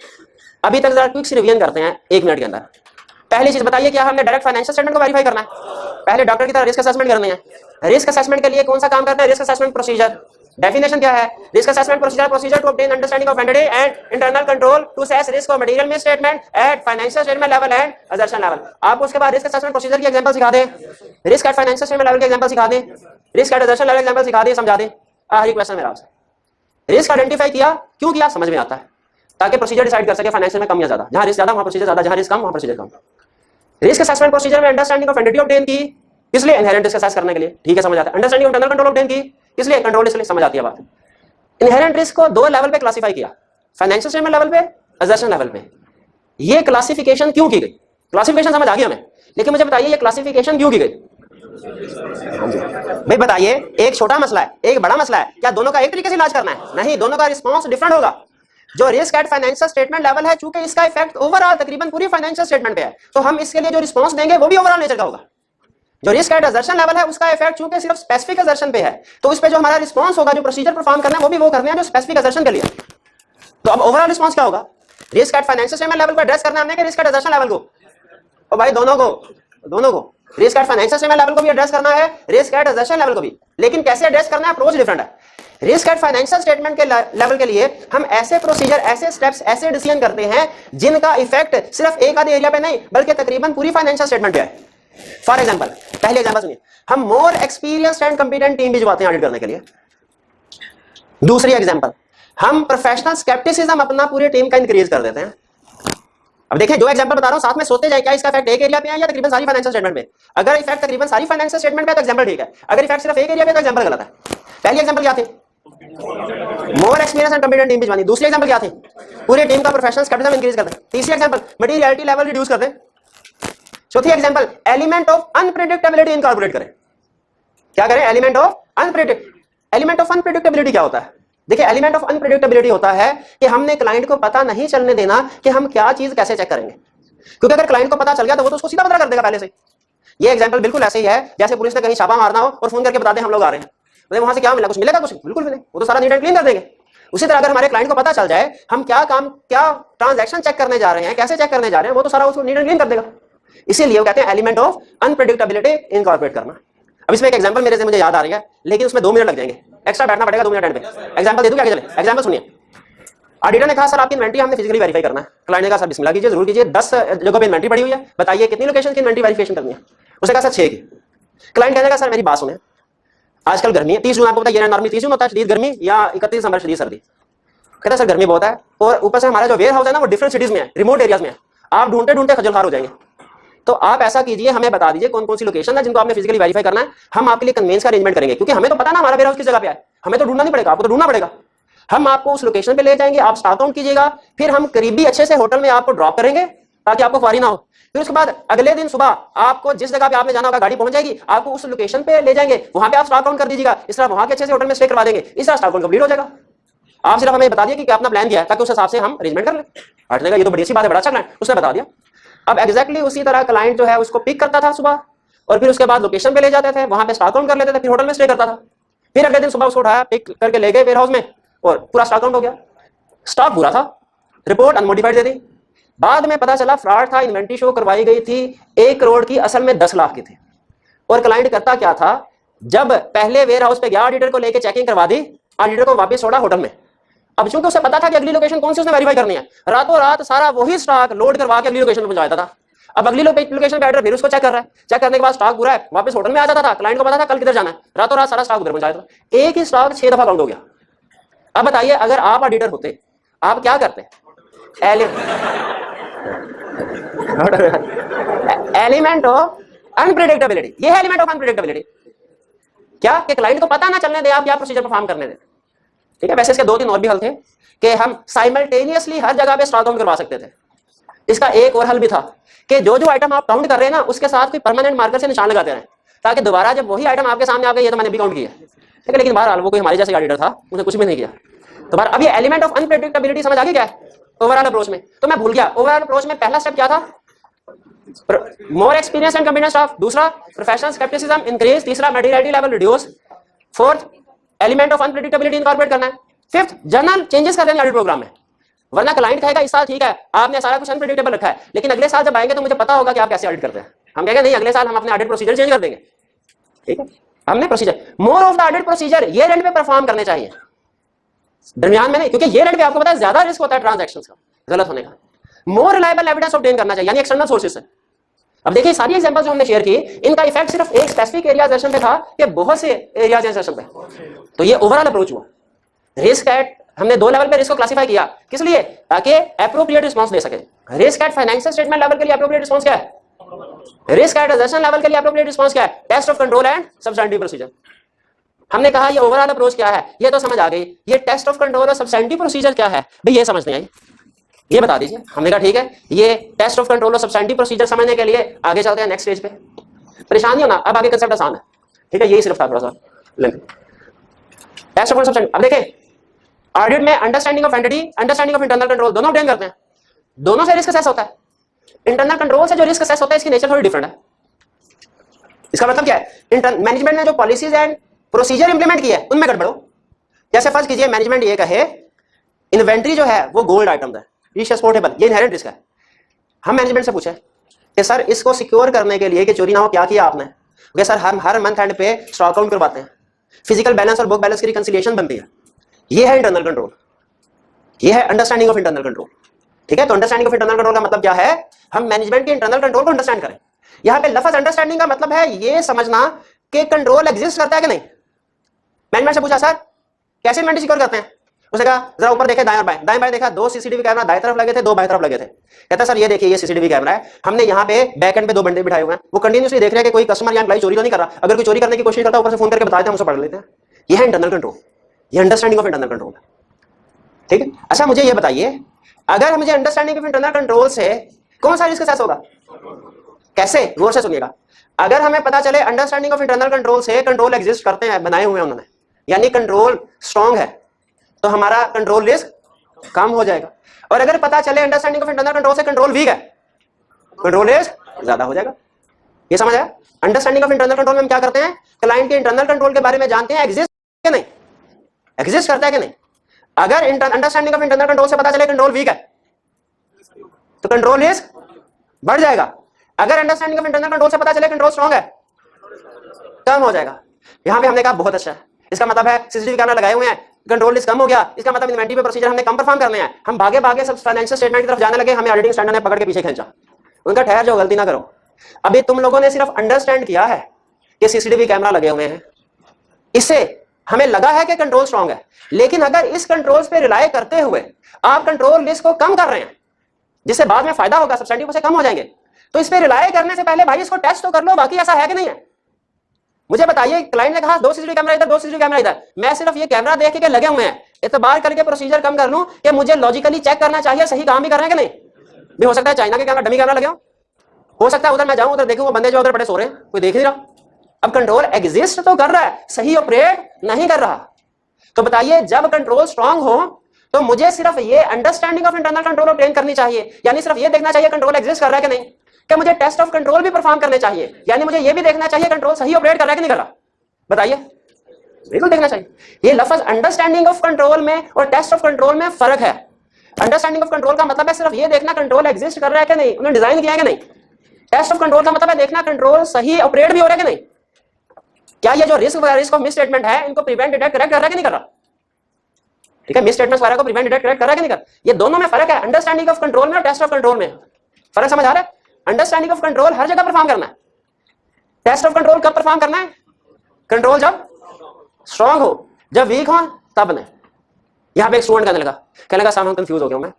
अभी तक जरा क्विक रिवीजन करते हैं 1 मिनट के अंदर। पहली चीज बताइए, क्या हमने डायरेक्ट फाइनेंशियल स्टेटमेंट को वेरीफाई करना है? पहले डॉक्टर की तरह रिस्क असेसमेंट करनी है। रिस्क असेसमेंट के लिए कौन सा काम करता है? Risk assessment procedure. डेफिनेशन क्या है? Risk assessment procedure to obtain understanding of entity and internal control to assess risk of material misstatement at financial statement level and assertion level. आप उसके बाद रिस्क असेसमेंट प्रोसीजर की example सिखा दें, risk at financial statement level की example सिखा दें, risk at assertion level example सिखा दें, समझा दें। आखिरी क्वेश्चन मेरा आपसे, रिस्क आइडेंटिफाई किया, क्यों किया? समझ में आता है, ताकि प्रोसीजर डिसाइड कर सके फाइनेंशियल में कम या ज्यादा, जहां रिस्क ज्यादा वहां प्रोसीजर ज्यादा, जहां रिस्क कम वहां प्रोसीजर कम। रिस्क असेसमेंट प्रोसीजर में अंडरस्टैंडिंग ऑफ एंटिटी ऑब्टेन की, इसलिए इनहेरेंट रिस्क असेस करने के लिए, ठीक है समझ आता है। Understanding of internal control obtain की, इसलिए कंट्रोल, इसलिए समझ आती है बात। इनहेरेंट रिस्क को 2 लेवल पे क्लासिफाई किया, फाइनेंशियल स्टेटमेंट लेवल पे, असर्शन लेवल पे। ये क्लासिफिकेशन क्यों की गई? क्लासिफिकेशन समझ आ गई हमें, लेकिन मुझे बताइए ये क्लासिफिकेशन क्यों की गई? भाई बताइए, एक छोटा मसला है, एक बड़ा मसला है, क्या दोनों का एक तरीके से इलाज करना है? नहीं, दोनों का रिस्पांस डिफरेंट होगा। जो risk at financial statement level है, चूंकि इसका इफेक्ट ओवरऑल तकरीबन पूरी फाइनेंशियल स्टेटमेंट पे है, तो हम इसके लिए जो रिस्पांस देंगे वो भी ओवरऑल नेचर का होगा। जो रिस्क एट असर्शन लेवल है, उसका इफेक्ट चूंकि सिर्फ स्पेसिफिक असर्शन पे है, तो इस पे जो हमारा रिस्पांस होगा, जो प्रोसीजर परफॉर्म करना है, वो भी वो करने हैं जो स्पेसिफिक असर्शन के लिए। तो अब ओवरऑल रिस्पांस क्या होगा? Risk at financial statement level पर एड्रेस करना है हमने कि रिस्क एट असर्शन लेवल को? और भाई दोनों को risk at financial statement level को भी एड्रेस करना है, रिस्क एट असर्शन लेवल को भी, लेकिन कैसे एड्रेस करना है? अप्रोच डिफरेंट है। रिस्क एट फाइनेंशियल स्टेटमेंट के लेवल के लिए हम ऐसे प्रोसीजर, ऐसे स्टेप्स, ऐसे डिसीजन करते हैं जिनका इफेक्ट सिर्फ एक आधे एरिया पे नहीं बल्कि तकरीबन पूरी फाइनेंशियल स्टेटमेंट पे है। फॉर एग्जांपल, पहले एग्जांपल सुनिए, हम मोर एक्सपीरियंस्ड एंड कॉम्पिटेंट टीम भिजवाते हैं ऑडिट करने के लिए। दूसरी एग्जांपल, हम प्रोफेशनल स्केप्टिसिज्म अपना पूरी टीम का इंक्रीज कर देते हैं। अब देखिए जो एग्जांपल बता रहा हूं साथ में सोचते जाए, क्या इसका इफेक्ट एक एरिया पे है या तकरीबन सारी फाइनेंशियल स्टेटमेंट में? अगर इफेक्ट तकरीबन सारी फाइनेंशियल स्टेटमेंट पे है तो एग्जांपल ठीक है, अगर इफेक्ट सिर्फ एक एरिया पे तो एग्जांपल गलत है। पहली एग्जांपल क्या थी? More experience and competent team भिजवानी। दूसरी एग्जांपल क्या थी? पूरी टीम का प्रोफेशनल स्केप्टिसिज्म इंक्रीज कर दे। तीसरी एग्जांपल, मटेरियलिटी लेवल रिड्यूस कर दे। चौथी example, element of unpredictability incorporate करें। क्या करें? एलिमेंट ऑफ अनप्रेडिक्टेबिलिटी क्या होता है? देखिए एलिमेंट ऑफ अनप्रेडिक्टेबिलिटी होता है कि हमने क्लाइंट को पता नहीं चलने देना कि हम क्या चीज कैसे चेक करेंगे, क्योंकि अगर क्लाइंट को पता चल गया तो वो तो उसको सीधा पता कर देगा पहले से। ये एग्जांपल बिल्कुल ऐसे ही है जैसे पुलिस ने कहीं छापा मारना हो और फोन करके बता दें हम लोग आ रहे हैं, मतलब वहां से क्या मिला? कुछ मिलेगा? कुछ बिल्कुल भी नहीं, वो तो सारा नीट एंड क्लीन कर देंगे। उसी तरह अगर हमारे क्लाइंट को पता चल जाए हम क्या काम, क्या ट्रांजैक्शन चेक करने जा रहे हैं, कैसे चेक करने जा रहे हैं, वो तो सारा उसको नीट एंड क्लीन कर देगा। इसीलिए वो कहते हैं एलिमेंट ऑफ अनप्रेडिक्टेबिलिटी इनकॉर्पोरेट करना। अब इसमें एक एग्जांपल मेरे से मुझे याद आ रही है, लेकिन उसमें 2 मिनट लग जाएंगे, एक्स्ट्रा बैठना पड़ेगा 2 मिनट एंड पे। एग्जांपल दे दूं क्या? चले एग्जांपल सुनिए। ऑडिटर ने कहा सर आपकी इन्वेंटरी हमने फिजिकली वेरीफाई करना है। क्लाइंट ने कहा सर बिस्मिल्लाह कीजिए, जरूर कीजिए, 10 जगह पे इन्वेंटरी पड़ी हुई है, बताइए कितनी लोकेशन की इन्वेंटरी वेरिफिकेशन करनी है? उसने कहा सर 6 की। क्लाइंट कहने लगा सर मेरी बात सुने, आजकल गर्मी है, 30 जून आपको पता है नॉर्मली 30 जून होता है शदीद गर्मी, या 31 दिसंबर शदीद सर्दी। कहता सर गर्मी बहुत है और ऊपर से हमारा जो वेयर हाउस है ना वो डिफरेंट सिटीज में है, रिमोट एरियाज में है, आप ढूंढते ढूंढते खजल खार हो जाएंगे। तो आप ऐसा कीजिए, हमें बता दीजिए कौन कौन सी लोकेशन है जिनको आपने फिजिकली वेरीफाई करना है, हम आपके लिए कन्वेंस का अरेंजमेंट करेंगे, क्योंकि हमें तो पता ना हमारा वेयर हाउस किस जगह पे है, हमें तो ढूंढना नहीं पड़ेगा, आपको तो ढूंढना पड़ेगा। हम आपको उस लोकेशन पे ले जाएंगे, आप स्टार्ट आउट कीजिएगा, फिर हम करीबी अच्छे से होटल में आपको ड्रॉप करेंगे ताकि आपको ख्वारी ना हो। फिर उसके बाद अगले दिन सुबह आपको जिस जगह पे आपने जाना होगा गाड़ी पहुंच जाएगी, आपको उस लोकेशन पे ले जाएंगे, वहां पे आप स्टॉक काउंट कर दीजिएगा, इस तरह वहां के अच्छे से होटल में स्टे करवा देंगे, इस तरह स्टॉक काउंट कंप्लीट हो जाएगा। आप सिर्फ हमें बता दिया कि अपना प्लान क्या है ताकि उस हिसाब से हम अरेंजमेंट कर लें। हटने का ये तो बड़ी अच्छी बात है, बड़ा अच्छा क्लाइंट, उसने बता दिया। अब एग्जैक्टली उसी तरह क्लाइंट जो है उसको पिक करता था सुबह और फिर उसके बाद लोकेशन पे ले जाते थे, वहां पे स्टॉक काउंट कर लेते थे, फिर होटल में स्टे करता था। फिर अगले दिन सुबह उसको उठाया, पिक करके ले गए वेयर हाउस में और पूरा स्टॉक काउंट हो गया। स्टॉक पूरा था, रिपोर्ट अनमोडिफाइड दे दी। बाद में पता चला फ्रॉड था, इन्वेंट्री शो करवाई गई थी 1 करोड़ की, असल में 10 लाख की थी। और क्लाइंट करता क्या था, जब पहले वेयर हाउस पे गया ऑडिटर को लेके चेकिंग करवा दी, ऑडिटर को वापस छोड़ा होटल में। अब चूंकि उसे पता था कि अगली लोकेशन कौन सी उसने वेरीफाई करनी है, रातों रात सारा वही स्टॉक लोड करवा के अगली लोकेशन पे पहुंचाता था। अब अगली लोकेशन पे ऑर्डर फिर उसको चेक कर रहा है, चेक करने के बाद स्टॉक पूरा है, वापस होटल में आ जाता था। क्लाइंट को पता था कल किधर जाना है, रातों रात सारा स्टॉक उधर पहुंचाया था। एक ही स्टॉक 6 दफा काउंट हो गया। अब बताइए अगर आप ऑडिटर होते आप क्या करते? एलिमेंट ऑफ अनप्रेडिक्टेबिलिटी, ये है एलिमेंट ऑफ अनप्रेडिक्टेबिलिटी। क्या कि क्लाइंट को पता ना चलने दे आप क्या प्रोसीजर परफॉर्म करने दे। ठीक है, वैसे इसके 2-3 और भी हल थे कि हम साइमल्टेनियसली हर जगह पे स्टॉक काउंट करवा सकते थे। इसका एक और हल भी था कि जो जो आइटम आप काउंट कर रहे हैं ना उसके साथ कोई परमानेंट मार्कर से निशान लगाते रहे ताकि दोबारा जब वही आइटम आपके सामने आ गई, ये तो मैंने भी काउंट किया, ठीक है, लेकिन बहरहाल वो कोई हमारे जैसे ऑडिटर था, उसने कुछ भी नहीं किया। तो बार अब ये एलिमेंट ऑफ अनप्रेडिक्टेबिलिटी समझ आ गई क्या है ओवरऑल अप्रोच में? तो मैं भूल गया, ओवरऑल अप्रोच में पहला स्टेप क्या था? मोर एक्सपीरियंस एंड कॉन्फिडेंस ऑफ, दूसरा प्रोफेशनल स्केप्टिसिज्म इंक्रीज, तीसरा materiality level reduce, fourth element of unpredictability incorporate करना है, फिफ्थ जर्नल चेंजेस कर देंगे ऑडिट प्रोग्राम में। वरना क्लाइंट कहेगा इस साल ठीक है आपने सारा कुछ अनप्रेडिक्टेबल रखा है, लेकिन अगले साल जब आएंगे तो मुझे पता होगा कि आप कैसे ऑडिट करते हैं। हम कहेंगे नहीं, अगले साल हम अपने ऑडिट प्रोसीजर चेंज कर देंगे। ठीक है, हमने procedure more of the audit procedure ये एंड पे परफॉर्म करने चाहिए, दरमियान में नहीं, क्योंकि ये एंड पे आपको पता है ज्यादा रिस्क होता है ट्रांजैक्शंस का गलत होने का। मोर रिलायबल एविडेंस ऑब्टेन करना चाहिए, यानी एक्सटर्नल सोर्सेज से। अब देखिए सारी एग्जांपल्स जो हमने शेयर की, इनका इफेक्ट सिर्फ एक स्पेसिफिक एरिया सेशन पे था कि बहुत से एरियाज हैं सेशन पे। तो ये ओवरऑल अप्रोच हुआ। रिस्क एट हमने 2 लेवल पे रिस्क को क्लासिफाई किया, किस लिए? ताकि एप्रोप्रिएट रिस्पांस दे सके। Risk at financial statement level के लिए एप्रोप्रिएट रिस्पांस क्या है? रिस्क एट ट्रांजैक्शन लेवल के लिए एप्रोप्रिएट रिस्पांस क्या है? Test of control and substantive procedure. हमने कहा ये ओवरऑल अप्रोच क्या है, ये तो समझ आ गई। ये टेस्ट ऑफ कंट्रोल और सब्सटेंटिव प्रोसीजर क्या है भाई, ये समझ नहीं आई, ये बता दीजिए। हमने कहा ठीक है, ये टेस्ट ऑफ कंट्रोल और सब्सटेंटिव प्रोसीजर समझने के लिए आगे चलते हैं नेक्स्ट स्टेज पे। परेशान नहीं होना, अब आगे कंसेप्ट आसान है। ठीक है, यही सिर्फ था थोड़ा सा लेंथ। टेस्ट ऑफ सब्सटेंटिव, अब देखें ऑडिट में understanding of entity, understanding of internal control दोनों ऑब्टेन करते हैं। दोनों से रिस्क असेस होता है। इंटरनल कंट्रोल से जो रिस्क असेस होता है इसकी नेचर थोड़ी डिफरेंट है। इसका मतलब क्या है? मैनेजमेंट ने जो पॉलिसीज एंड प्रोसीजर इंप्लीमेंट किया है उनमें गड़बड़ हो। जैसे फर्ज कीजिए मैनेजमेंट ये कहे इन्वेंट्री जो है वो गोल्ड आइटम है, प्रीशियस पोर्टेबल, ये इनहेरेंट रिस्क है। हम मैनेजमेंट से पूछे कि सर इसको सिक्योर करने के लिए कि चोरी ना हो क्या किया आपने? क्योंकि सर हम हर मंथ एंड पे स्टॉक काउंट करवाते हैं, फिजिकल बैलेंस और बुक बैलेंस की रिकंसिलिएशन बनती है। ये है इंटरनल कंट्रोल, ये है अंडरस्टैंडिंग ऑफ इंटरनल कंट्रोल। ठीक है, तो अंडरस्टैंडिंग ऑफ इंटरनल कंट्रोल का मतलब क्या है? हम मैनेजमेंट के इंटरनल कंट्रोल को अंडरस्टैंड करें। यहां पे लफ्ज अंडरस्टैंडिंग का मतलब है ये समझना कि कंट्रोल एग्जिस्ट करता है कि नहीं। मैनेजमेंट से पूछा सर कैसे इन्वेंट्री सिक्योर करते हैं? उसने कहा जरा ऊपर देखे दाएं और बाएं, दाएं बाएं देखा, 2 सीसीटीवी कैमरा दाएं तरफ लगे थे, 2 बाएं तरफ लगे थे। कहता सर ये देखिए ये सीसीटीवी कैमरा है, हमने यहाँ पे बैक एंड पे 2 बंदे बिठाए हुए हैं, वो कंटिन्यूसली देख रहे हैं कि कोई कस्टमर या एम्प्लॉय चोरी तो नहीं कर रहा। अगर कोई चोरी करने की कोशिश करता है ऊपर से फोन करके बताते हैं, हम उसे पढ़ लेते हैं। ये है इंटरनल कंट्रोल, ये अंडरस्टैंडिंग ऑफ इंटरनल कंट्रोल। ठीक है, अच्छा मुझे ये बताइए अगर मुझे अंडरस्टैंडिंग ऑफ इंटरनल कंट्रोल से कौन सा रिस्क असेस होगा? कैसे? गौर से सुनिएगा। अगर हमें पता चले अंडरस्टैंडिंग ऑफ इंटरनल कंट्रोल से कंट्रोल एग्जिस्ट करते हैं, बनाए हुए हैं उन्होंने, यानी कंट्रोल स्ट्रांग है, तो हमारा कंट्रोल रिस्क कम हो जाएगा। और अगर पता चले अंडरस्टैंडिंग ऑफ इंटरनल कंट्रोल से कंट्रोल वीक है, कंट्रोल रिस्क ज्यादा हो जाएगा। ये समझ आया? अंडरस्टैंडिंग ऑफ इंटरनल कंट्रोल में हम क्या करते हैं? क्लाइंट के इंटरनल कंट्रोल के बारे में जानते हैं, एग्जिस्ट है नहीं, एग्जिस्ट करता है कि नहीं। अगर अंडरस्टैंडिंग ऑफ इंटरनल कंट्रोल से पता चले कंट्रोल वीक है तो कंट्रोल रिस्क बढ़ जाएगा। अगर अंडरस्टैंडिंग ऑफ इंटरनल कंट्रोल से पता चले कंट्रोल स्ट्रांग है, कम हो जाएगा। यहां पे हमने कहा बहुत अच्छा है, इसका मतलब है सीसीटीवी कैमरा लगाए हुए हैं, कंट्रोल रिस्क कम हो गया, इसका मतलब इन्वेंट्री पे प्रोसीजर हमने कम परफॉर्म करने हैं। हम भागे भागे सब फाइनेंशियल स्टेटमेंट की तरफ जाने लगे, हमें ऑडिटिंग स्टैंडर्ड ने पकड़ के पीछे खींचा। उनका ठहर जाओ, गलती ना करो। अभी तुम लोगों ने सिर्फ अंडरस्टैंड किया है कि सीसीटीवी कैमरा लगे हुए हैं, इससे हमें लगा है कि कंट्रोल स्ट्रांग है। लेकिन अगर इस कंट्रोल्स पे रिलाय करते हुए आप कंट्रोल रिस्क को कम कर रहे हैं, जिससे बाद में फायदा होगा, सब्सिडी से कम हो जाएंगे, तो इस पे रिलाय करने से पहले भाई इसको टेस्ट तो कर लो, बाकी ऐसा है कि नहीं है। मुझे बताइए, क्लाइंट ने कहा 2 सीसीटीवी कैमरा इधर, 2 सीसीटीवी कैमरा इधर, मैं सिर्फ ये कैमरा देख के लगे हुए हैं, इतबार करके प्रोसीजर कम कर लूं कि मुझे लॉजिकली चेक करना चाहिए सही काम भी कर रहे हैं कि नहीं। भी हो सकता है चाइना के कैमरा डमी कैमरा लगे हो सकता है उधर मैं जाऊं उधर देखूं वो बंदे जो उधर पड़े सो रहे हैं, कोई देख नहीं रहा। अब कंट्रोल एग्जिस्ट तो कर रहा है, सही ऑपरेट नहीं कर रहा। तो बताइए जब कंट्रोल स्ट्रांग हो तो मुझे सिर्फ ये understanding of internal control obtain करनी चाहिए, यानी सिर्फ ये देखना चाहिए कंट्रोल एग्जिस्ट कर रहा है कि नहीं। क्या मुझे टेस्ट ऑफ कंट्रोल भी परफॉर्म करने चाहिए, यानी मुझे ये भी देखना चाहिए कंट्रोल सही ऑपरेट कर रहा है कि नहीं कर रहा। बताइए, बिल्कुल देखना चाहिए। ये लफ्ज अंडरस्टैंडिंग ऑफ कंट्रोल में और टेस्ट ऑफ कंट्रोल में फर्क है। अंडरस्टैंडिंग ऑफ कंट्रोल का मतलब है सिर्फ ये देखना कंट्रोल एग्जिस्ट कर रहा है कि नहीं, उन्होंने डिजाइन किया है कि नहीं। टेस्ट ऑफ कंट्रोल का मतलब है देखना कंट्रोल सही ऑपरेट भी हो रहा है कि नहीं, क्या ये जो रिस्क ऑफ मिस स्टेटमेंट है इनको प्रिवेंट डिटेक्ट करेक्ट कर रहा है कि नहीं कर रहा। ठीक है, मिस स्टेटमेंट्स वगैरह को प्रिवेंट डिटेक्ट करेक्ट कर रहा है कि नहीं कर। ये दोनों में फर्क है, अंडरस्टैंडिंग ऑफ कंट्रोल में और टेस्ट ऑफ कंट्रोल में फर्क समझ आ रहा है। अंडरस्टैंडिंग ऑफ कंट्रोल हर जगह परफॉर्म करना है, टेस्ट ऑफ कंट्रोल कब परफॉर्म करना है, कंट्रोल जब स्ट्रांग हो, जब वीक हो तब नहीं। यहां पे एक स्टूडेंट कहने लगा सामने कंफ्यूज हो गया मैं,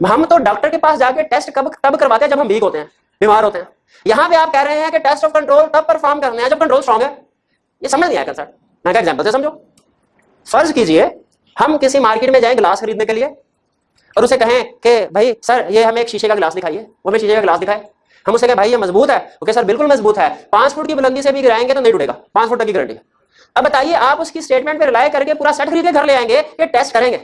हम तो डॉक्टर के पास जाके टेस्ट कब तब करवाते हैं जब हम वीक होते हैं, बीमार होते हैं। यहां पे आप कह रहे हैं कि टेस्ट ऑफ कंट्रोल तब परफॉर्म करना है जब कंट्रोल स्ट्रांग है। ये समझ नहीं आया कंसेप्ट, मैं क्या एग्जांपल से समझो। फर्ज कीजिए हम किसी मार्केट में जाएं गिलास खरीदने के लिए और उसे कहें कि भाई सर ये हमें एक शीशे का गिलास दिखाइए, वो हमें शीशे का गिलास दिखाए। हम उसे कहें भाई ये मजबूत है, ओके सर बिल्कुल मजबूत है, 5 फुट की बुलंदी से भी गिराएंगे तो नहीं टूटेगा, 5 फुट की गारंटी। अब बताइए आप उसकी स्टेटमेंट पे रिलाय करके पूरा सेट खरीद के घर ले आएंगे, ये टेस्ट करेंगे।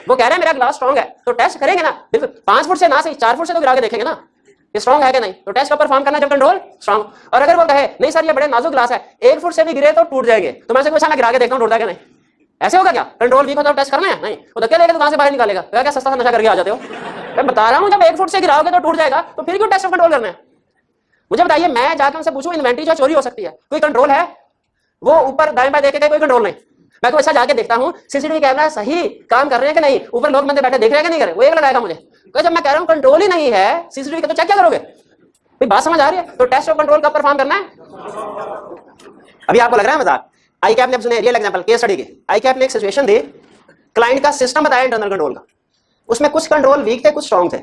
वो कह रहे हैं मेरा ग्लास स्ट्रांग है तो टेस्ट करेंगे ना, बिल्कुल 5 फुट से ना सही 4 फुट से तो गिरा के देखेंगे ना ये स्ट्रांग है कि नहीं। तो टेस्ट का परफॉर्म करना जब कंट्रोल स्ट्रांग। और अगर वो कहे नहीं सर ये बड़े नाजुक ग्लास है, 1 फुट से भी गिरे तो टूट जाएंगे, तो मैं पूछा मैं गिरा के देखता हूँ टूटता है कि नहीं। ऐसे होगा क्या, कंट्रोल वीक हो तो टेस्ट करना है नहीं, वो धक्के देगा तो कहां से बाहर निकालेगा, क्या सस्ता सा नशा करके आ जाते हो। मैं बता रहा हूं जब 1 फुट से गिराओगे तो टूट जाएगा, तो फिर क्यों टेस्ट ऑफ कंट्रोल करना है। मुझे बताइए मैं जाकर उनसे पूछूं इन्वेंटरी जो चोरी हो सकती है कोई कंट्रोल है, वो ऊपर दाएं बाएं देखे कोई कंट्रोल नहीं। मैं तो ऐसा जाके देखता हूं सीसीटीवी कैमरा सही काम कर रहे हैं कि नहीं, ऊपर लोग बंदे बैठे देख रहे हैं कि नहीं कर रहे, वो एक लगाएगा मुझे। जब मैं कह रहा हूं कंट्रोल ही नहीं है सीसीटीवी का तो चेक क्या करोगे। भाई बात समझ आ रही है। तो टेस्ट ऑफ कंट्रोल कब परफॉर्म करना है। अभी आपको लग रहा है मजाक, आई कैप ने सुने रियल एग्जांपल केस स्टडी के, आई कैप ने एक सिचुएशन दी, क्लाइंट का सिस्टम बताया इंटरनल कंट्रोल का, उसमें कुछ कंट्रोल वीक थे कुछ स्ट्रांग थे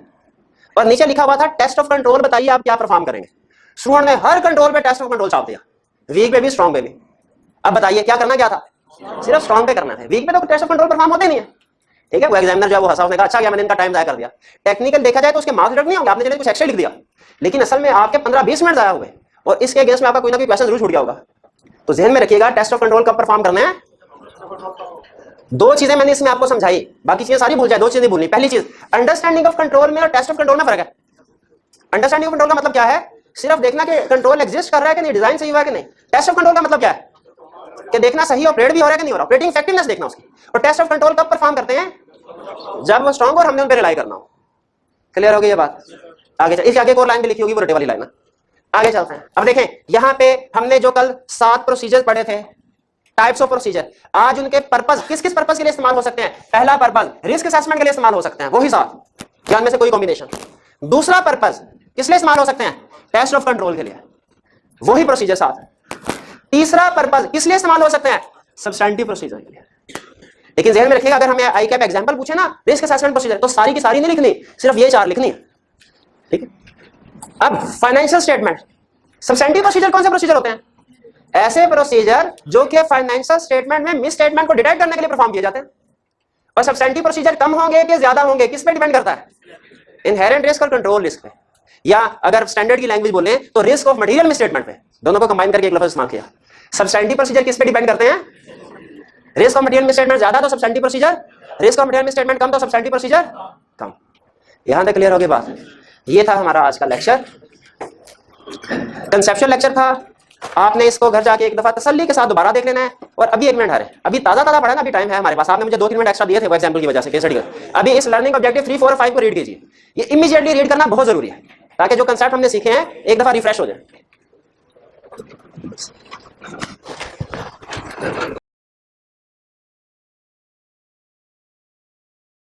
और नीचे लिखा हुआ था टेस्ट ऑफ कंट्रोल बताइए आप क्या परफॉर्म करेंगे। स्टूडेंट ने हर कंट्रोल पे टेस्ट ऑफ कंट्रोल छाप दिया, वीक पे भी स्ट्रांग पे भी। अब बताइए क्या करना क्या था, सिर्फ स्ट्रांग पे करना था, वीक पे तो टेस्ट ऑफ कंट्रोल परफॉर्म होते नहीं है। ठीक है, वो एग्जामिनर जो है वो हंसा, उसने कहा अच्छा गया मैंने इनका टाइम जाया कर दिया। टेक्निकल देखा जाए तो उसके मार्क्स रिडक्ट नहीं होंगे, आपने चलिए कुछ एक्स्ट्रा लिख दिया, लेकिन असल में आपके 15-20 मिनट जाया हुए और इसके अगेंस्ट में आपका कोई ना कोई क्वेश्चन जरूर छूट गया होगा। तो ध्यान में रखिएगा टेस्ट ऑफ कंट्रोल कब परफॉर्म करना है। 2 चीजें मैंने इसमें आपको समझाई, बाकी चीजें सारी भूल जाए, 2 चीजें भूलनी। पहली चीज अंडरस्टैंडिंग ऑफ कंट्रोल में और टेस्ट ऑफ कंट्रोल में फर्क है। अंडरस्टैंडिंग ऑफ कंट्रोल का मतलब क्या है, सिर्फ देखना कि कंट्रोल एग्जिस्ट कर रहा है कि नहीं, डिजाइन सही हुआ है कि नहीं। टेस्ट ऑफ कंट्रोल का मतलब क्या है कि देखना सही ऑपरेट भी हो रहा है कि नहीं हो रहा, ऑपरेटिंग इफेक्टिवनेस देखना उसकी। और टेस्ट ऑफ कंट्रोल कब परफॉर्म करते हैं, जब वो स्ट्रांग और हमने उन पर रिलाई करना हो। क्लियर हो गई ये बात। आगे इस आगे एक और लाइन भी लिखी होगी, वो रटे वाली लाइन है। आगे चलते हैं। अब देखें यहाँ पे हमने जो कल 7 प्रोसीजर पढ़े थे, टाइप्स ऑफ प्रोसीजर, आज उनके पर्पस किस किस पर्पस के लिए इस्तेमाल हो सकते हैं। पहला पर्पस रिस्क असेसमेंट के लिए इस्तेमाल हो सकते हैं, वही 7 ज्ञान में से कोई कॉम्बिनेशन। दूसरा पर्पस किस लिए इस्तेमाल हो सकते हैं, टेस्ट ऑफ कंट्रोल के लिए, वही प्रोसीजर 7। तीसरा पर्पस किस लिए इस्तेमाल हो सकते हैं, सब्सटैंटिव प्रोसीजर के लिए। लेकिन ध्यान में रखिएगा अगर हमें आई कैप एग्जांपल पूछे ना रिस्क असेसमेंट प्रोसीजर, तो सारी की सारी नहीं लिखनी, सिर्फ ये 4 लिखनी है। ठीक है। अब फाइनेंशियल स्टेटमेंट, सब्सटैंटिव प्रोसीजर कौन से प्रोसीजर होते हैं, ऐसे प्रोसीजर जो कि फाइनेंशियल स्टेटमेंट में मिस स्टेटमेंट को डिटेक्ट करने के लिए परफॉर्म किए जाते हैं। और सब्सटैंटिव प्रोसीजर कम होंगे कि ज्यादा होंगे, किस पे डिपेंड करता है, इनहेरेंट रिस्क और कंट्रोल रिस्क पे, या अगर स्टैंडर्ड की लैंग्वेज बोले तो risk of material miss statement पे। दोनों को कंबाइन करके एक लफ्ज इस्तेमाल किया। सब्सटैंटिव प्रोसीजर किस पे डिपेंड करते हैं, risk of material misstatement ज्यादा तो substantive procedure, risk of material misstatement कम तो सब्सटैंटिव प्रोसीजर कम। यहां तक क्लियर हो गई बात। ये था हमारा आज का लेक्चर, कंसेप्चुअल लेक्चर था। आपने इसको घर जाके एक दफा तसल्ली के साथ दोबारा देख लेना है। और अभी 1 मिनट आ रहे, अभी ताजा पढ़ा ना, अभी टाइम है हमारे पास। आपने मुझे 2-3 मिनट एक्स्ट्रा दिए थे वो एग्जांपल की वजह से, केस स्टडी का। अभी इस लर्निंग ऑब्जेक्टिव 3, 4 और 5 को रीड कीजिए। ये इमीडिएटली रीड करना बहुत जरूरी है ताकि जो कंसेप्ट हमने सीखे हैं एक दफा रिफ्रेश हो जाए।